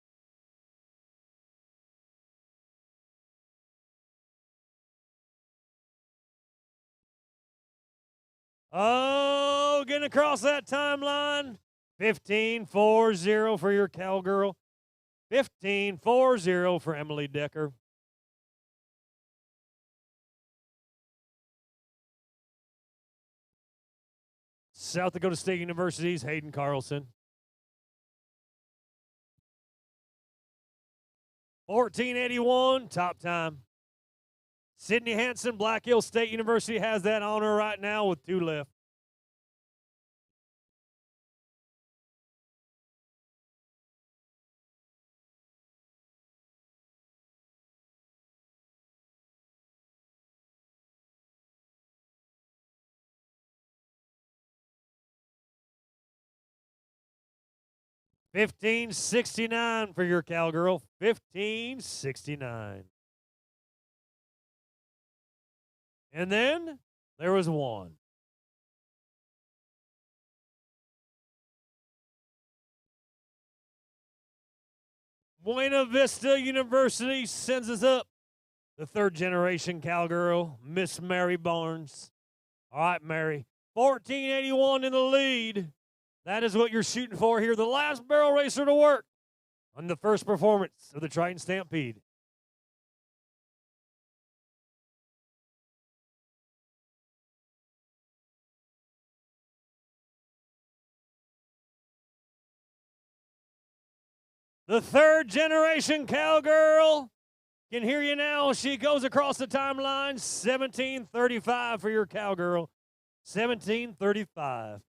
Oh, getting across that timeline. 15-4-0 for your Cowgirl. 15-4-0 for Emily Decker. South Dakota State University's Hayden Carlson. 1481, top time. Sydney Hansen, Black Hills State University has that on her right now with 2 left. $15.69 for your Cowgirl. $15.69. And then there was 1. Buena Vista University sends us up the 3rd generation Cowgirl, Miss Mary Barnes. All right, Mary. 1481 in the lead. That is what you're shooting for here. The last barrel racer to work on the first performance of the Triton Stampede. The 3rd generation Cowgirl can hear you now. She goes across the timeline. 17:35 for your Cowgirl. 17:35.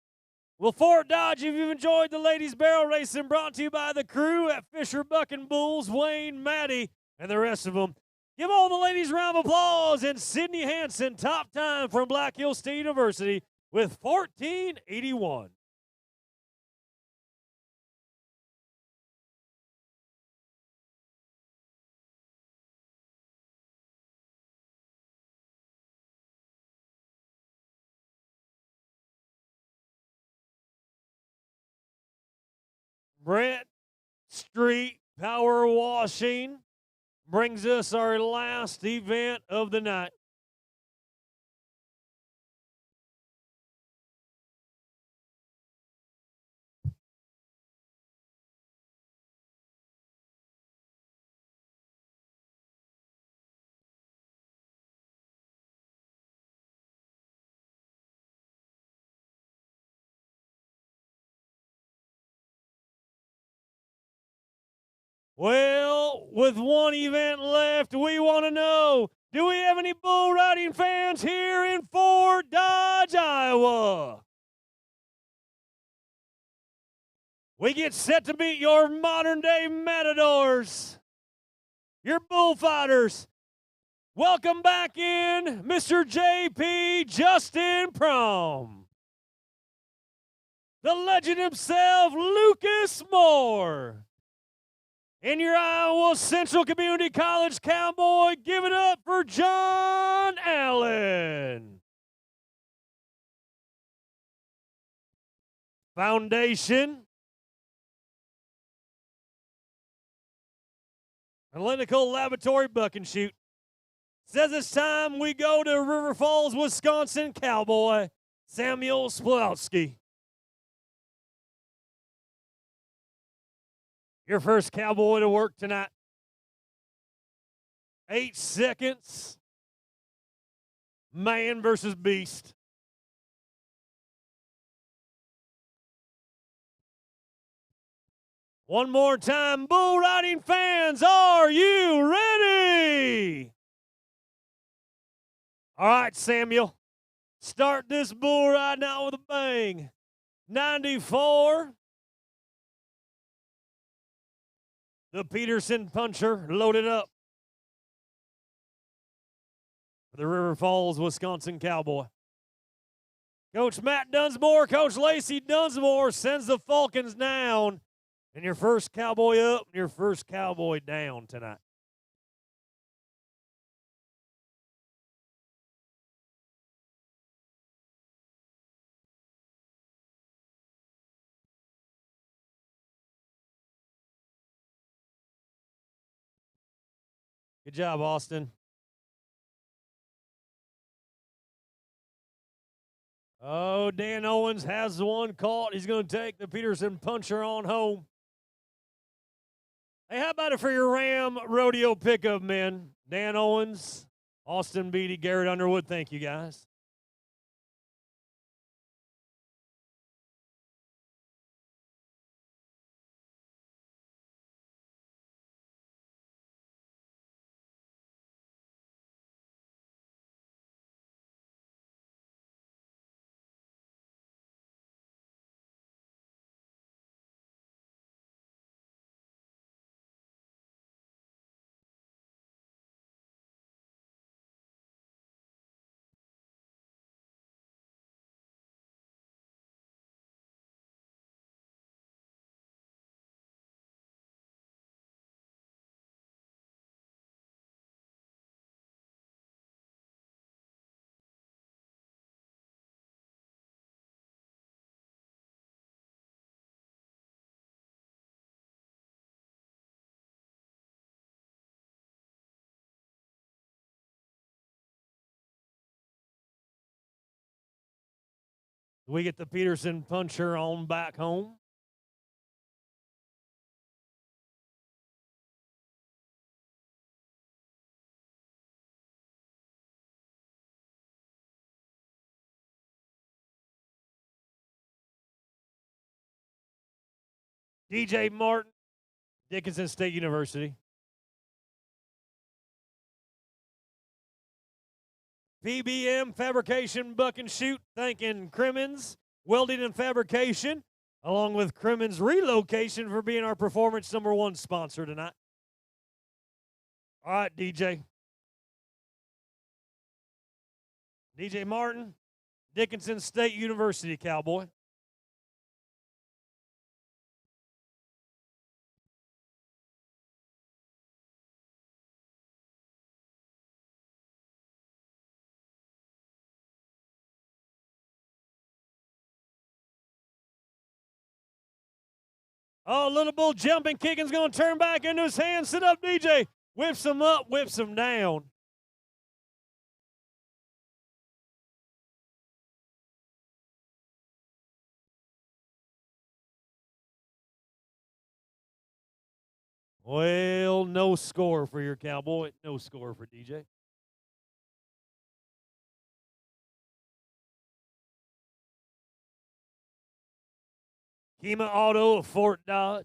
Well, Fort Dodge, if you've enjoyed the ladies barrel racing, brought to you by the crew at Fisher Buck and Bulls, Wayne, Maddie, and the rest of them. Give all the ladies a round of applause. And Sydney Hansen, top time from Black Hills State University with 1481. Brett Street Power Washing brings us our last event of the night. Well, with 1 event left, we want to know, do we have any bull riding fans here in Fort Dodge, Iowa? We get set to meet your modern-day matadors, your bullfighters. Welcome back in, Mr. J.P. Justin Prom. The legend himself, Lucas Moore. In your Iowa Central Community College Cowboy, give it up for John Allen. Foundation. Analytical Laboratory Buck and Shoot. Says it's time we go to River Falls, Wisconsin Cowboy, Samuel Splowski. Your first Cowboy to work tonight. 8 seconds. Man versus beast. One more time, bull riding fans, are you ready? All right, Samuel, start this bull ride now with a bang. 94. The Peterson puncher loaded up for the River Falls, Wisconsin Cowboy. Coach Matt Dunsmore, Coach Lacey Dunsmore sends the Falcons down. And your first Cowboy up, and your first Cowboy down tonight. Good job, Austin. Oh, Dan Owens has the one caught. He's going to take the Peterson puncher on home. Hey, how about it for your Ram Rodeo pickup men? Dan Owens, Austin Beatty, Garrett Underwood. Thank you, guys. We get the Peterson puncher on back home. DJ Martin, Dickinson State University. PBM Fabrication Buck and Shoot, thanking Crimmins Welding and Fabrication, along with Crimmins Relocation for being our performance #1 sponsor tonight. All right, DJ. DJ Martin, Dickinson State University Cowboy. Oh, Little Bull jumping, kicking's going to turn back into his hands. Sit up, DJ. Whips him up, whips him down. Well, no score for your Cowboy. No score for DJ. Kima Auto of Fort Dodge.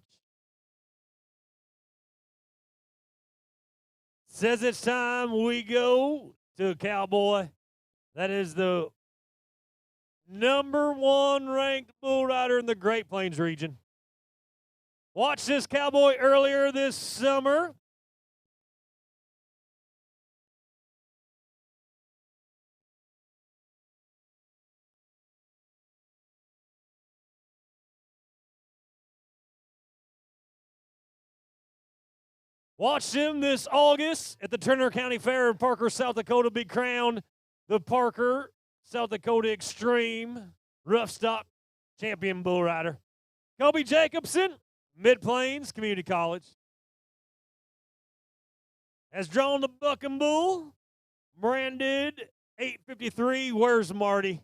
Says it's time we go to a Cowboy. That is the #1 ranked bull rider in the Great Plains region. Watched this Cowboy earlier this summer. Watch him this August at the Turner County Fair in Parker, South Dakota. Be crowned the Parker, South Dakota Extreme Rough Stock Champion Bull Rider. Kobe Jacobson, Mid-Plains Community College, has drawn the Bucking Bull, branded 853. Where's Marty?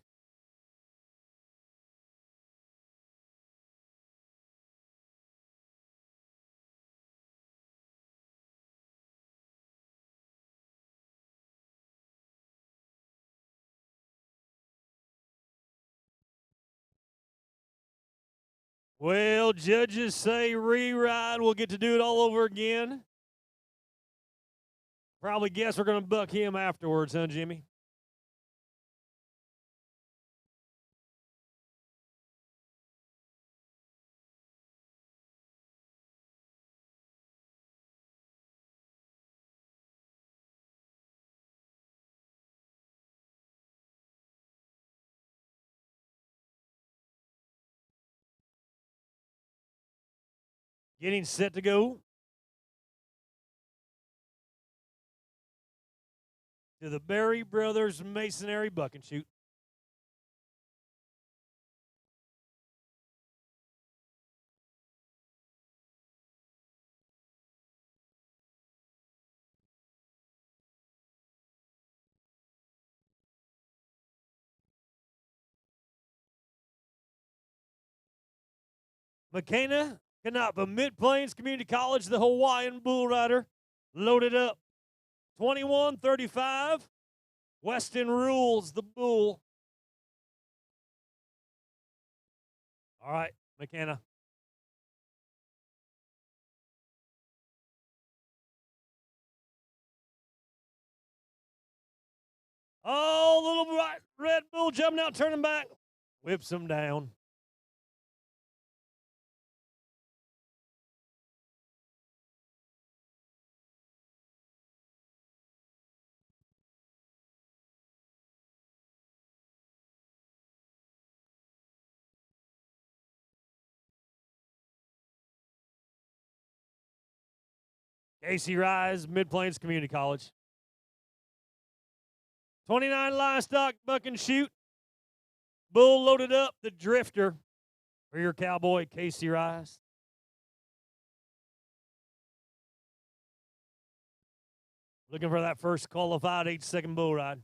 Well, judges say re-ride. We'll get to do it all over again. Probably guess we're going to buck him afterwards, huh, Jimmy? Getting set to go to the Berry Brothers Masonry Buck and Shoot. McKenna Kanapa, Mid-Plains Community College, the Hawaiian Bull Rider, loaded up. 21-35. Weston rules the bull. All right, McKenna. Oh, little red bull jumping out, turning back. Whips him down. Casey Rise, Mid-Plains Community College. 29 livestock, buck and shoot. Bull loaded up, the Drifter for your cowboy, Casey Rise. Looking for that first qualified 8-second bull ride.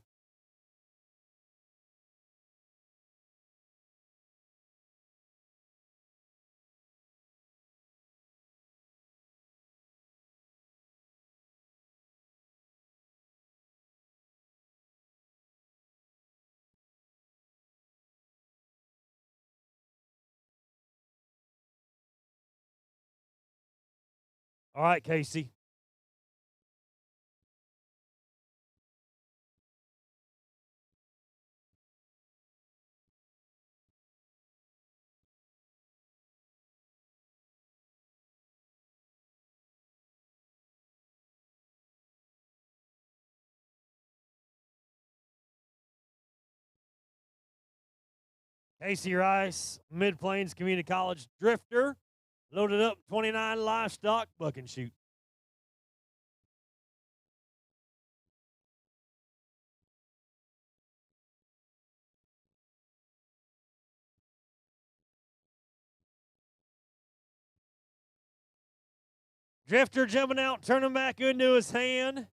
All right, Casey. Casey Rice, Mid-Plains Community College, Drifter, loaded up 29 livestock, buck and shoot. Drifter jumping out, turning back into his hand.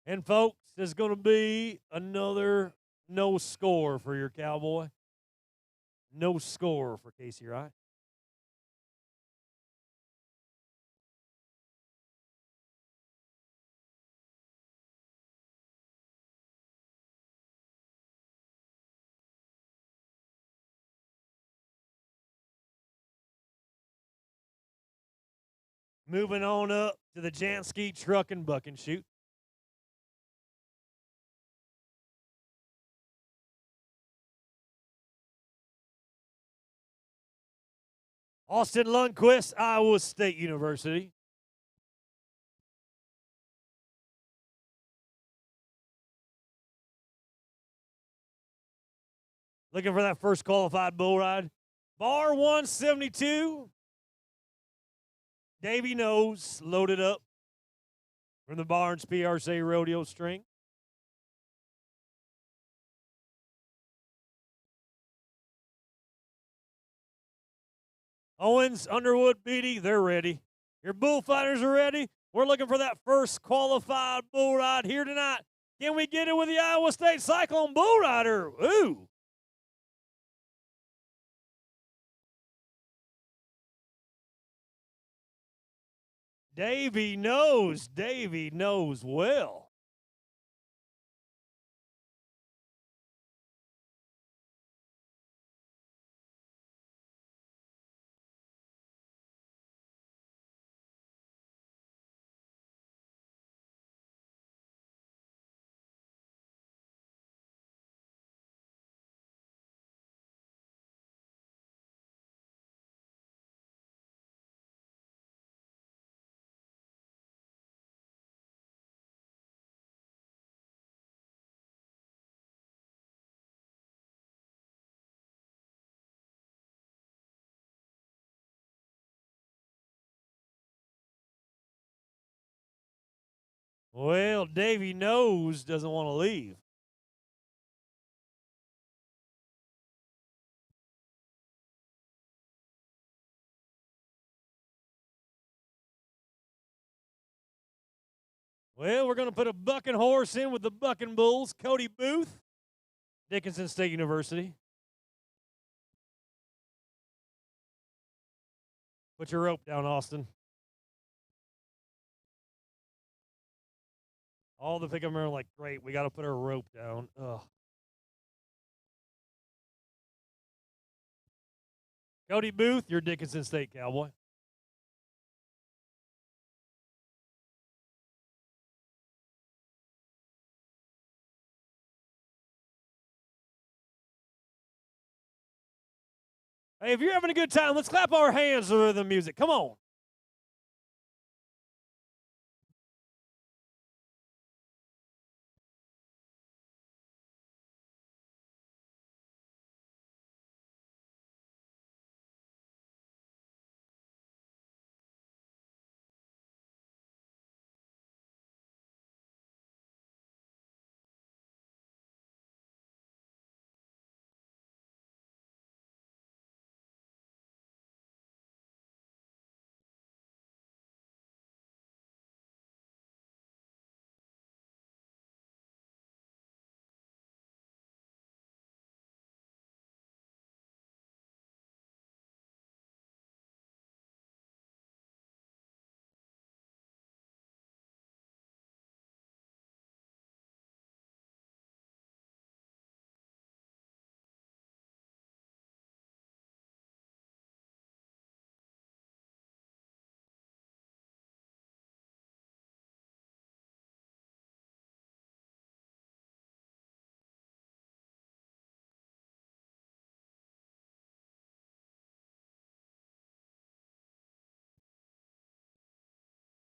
And, folks, there's going to be another no score for your cowboy. No score for Casey Rice. Moving on up to the Jansky Truck and Buck and Shoot. Austin Lundquist, Iowa State University. Looking for that first qualified bull ride. Bar 172. Davey Nose loaded up. from the Barnes PRC Rodeo string. Owens, Underwood, Beatty, they're ready. Your bullfighters are ready. We're looking for that first qualified bull ride here tonight. Can we get it with the Iowa State Cyclone Bull Rider? Ooh. Davey knows well. Well, Davey knows doesn't want to leave. Well, we're going to put a bucking horse in with the bucking bulls. Cody Booth, Dickinson State University. Put your rope down, Austin. All the pickup men are like, great, we got to put our rope down. Ugh. Cody Booth, you're Dickinson State Cowboy. Hey, if you're having a good time, let's clap our hands for the music. Come on.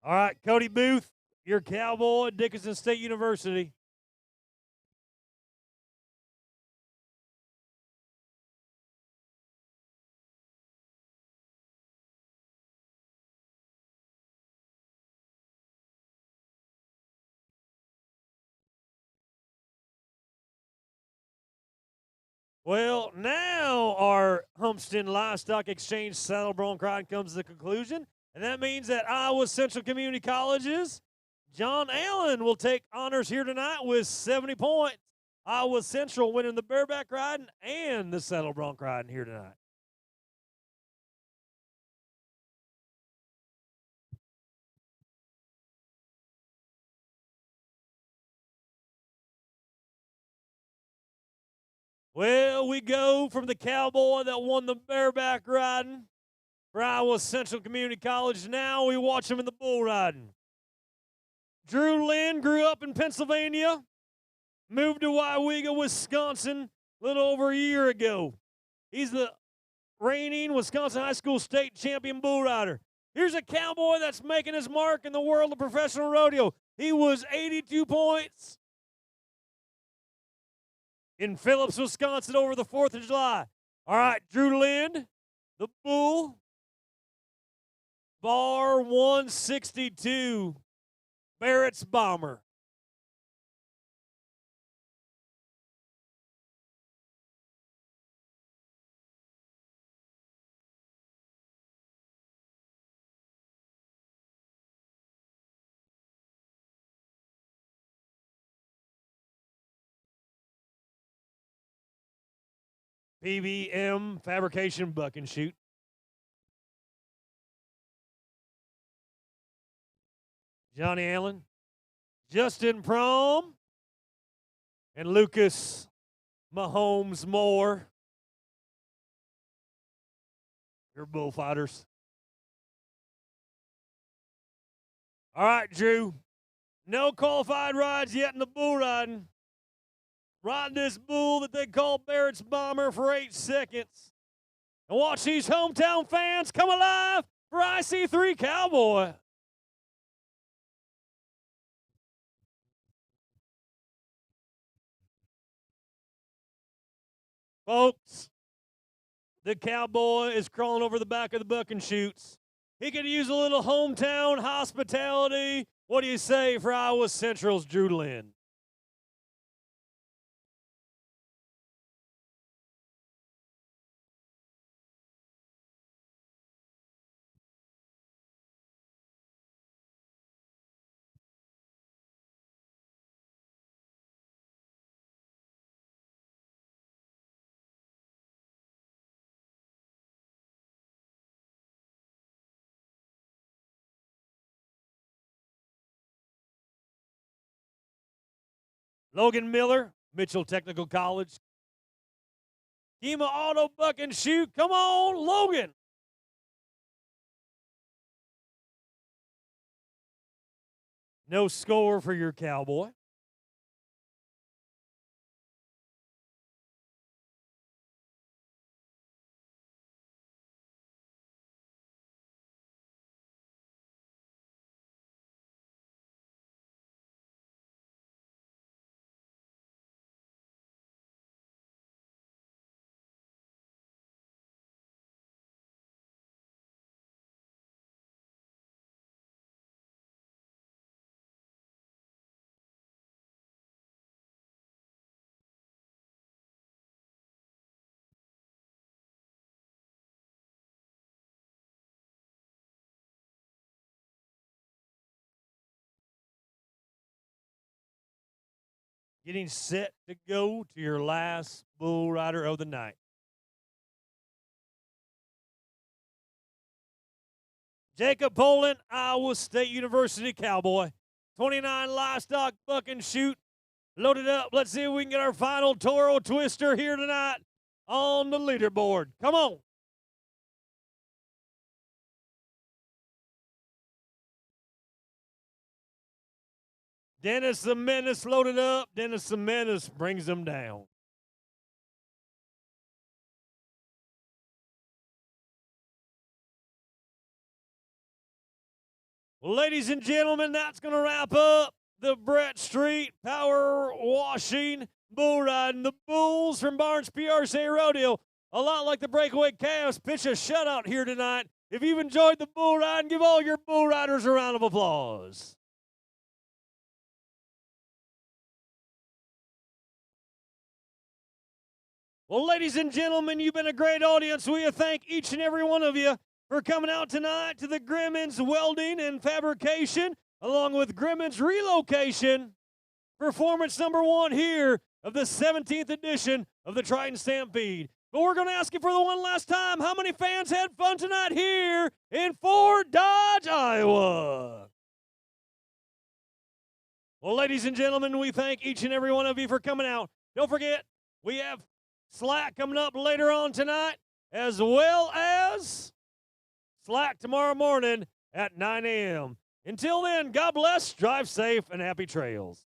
All right, Cody Booth, your Cowboy at Dickinson State University. Well, now our Homestead Livestock Exchange Saddle Bronc ride comes to the conclusion, and that means that Iowa Central Community College's John Allen will take honors here tonight with 70 points. Iowa Central winning the Bareback riding and the Saddle Bronc riding here tonight. Well, we go from the Cowboy that won the Bareback riding for Iowa Central Community College. Now we watch him in the bull riding. Drew Lynn grew up in Pennsylvania, moved to Wauwega, Wisconsin a little over a year ago. He's the reigning Wisconsin High School state champion bull rider. Here's a Cowboy that's making his mark in the world of professional rodeo. He was 82 points in Phillips, Wisconsin over the 4th of July. All right, Drew Lynn, the bull, bar 162. Barrett's Bomber. PVM Fabrication Buck and Shoot. Johnny Allen, Justin Prom, and Lucas Mahomes Moore. Your bullfighters. All right, Drew. No qualified rides yet in the bull riding. Riding this bull that they call Barrett's Bomber for 8 seconds. And watch these hometown fans come alive for IC3 Cowboy. Folks, the Cowboy is crawling over the back of the buck and shoots. He could use a little hometown hospitality. What do you say for Iowa Central's Drew Lynn? Logan Miller, Mitchell Technical College. Kima Auto Buck and Shoot. Come on, Logan. No score for your Cowboy. Getting set to go to your last bull rider of the night. Jacob Poland, Iowa State University Cowboy. 29 livestock buck and shoot. Loaded up. Let's see if we can get our final Toro Twister here tonight on the leaderboard. Come on. Dennis the Menace loaded up. Dennis the Menace brings them down. Well, ladies and gentlemen, that's going to wrap up the Brett Street Power Washing Bull Riding. The Bulls from Barnes PRC Rodeo, a lot like the Breakaway Cavs, pitch a shutout here tonight. If you've enjoyed the bull riding, give all your bull riders a round of applause. Well, ladies and gentlemen, you've been a great audience. We thank each and every one of you for coming out tonight to the Grimmins Welding and Fabrication, along with Grimmins Relocation, performance number 1 here of the 17th edition of the Triton Stampede. But we're going to ask you for the one last time, how many fans had fun tonight here in Fort Dodge, Iowa? Well, ladies and gentlemen, we thank each and every one of you for coming out. Don't forget, we have Slack coming up later on tonight, as well as Slack tomorrow morning at 9 a.m. Until then, God bless, drive safe, and happy trails.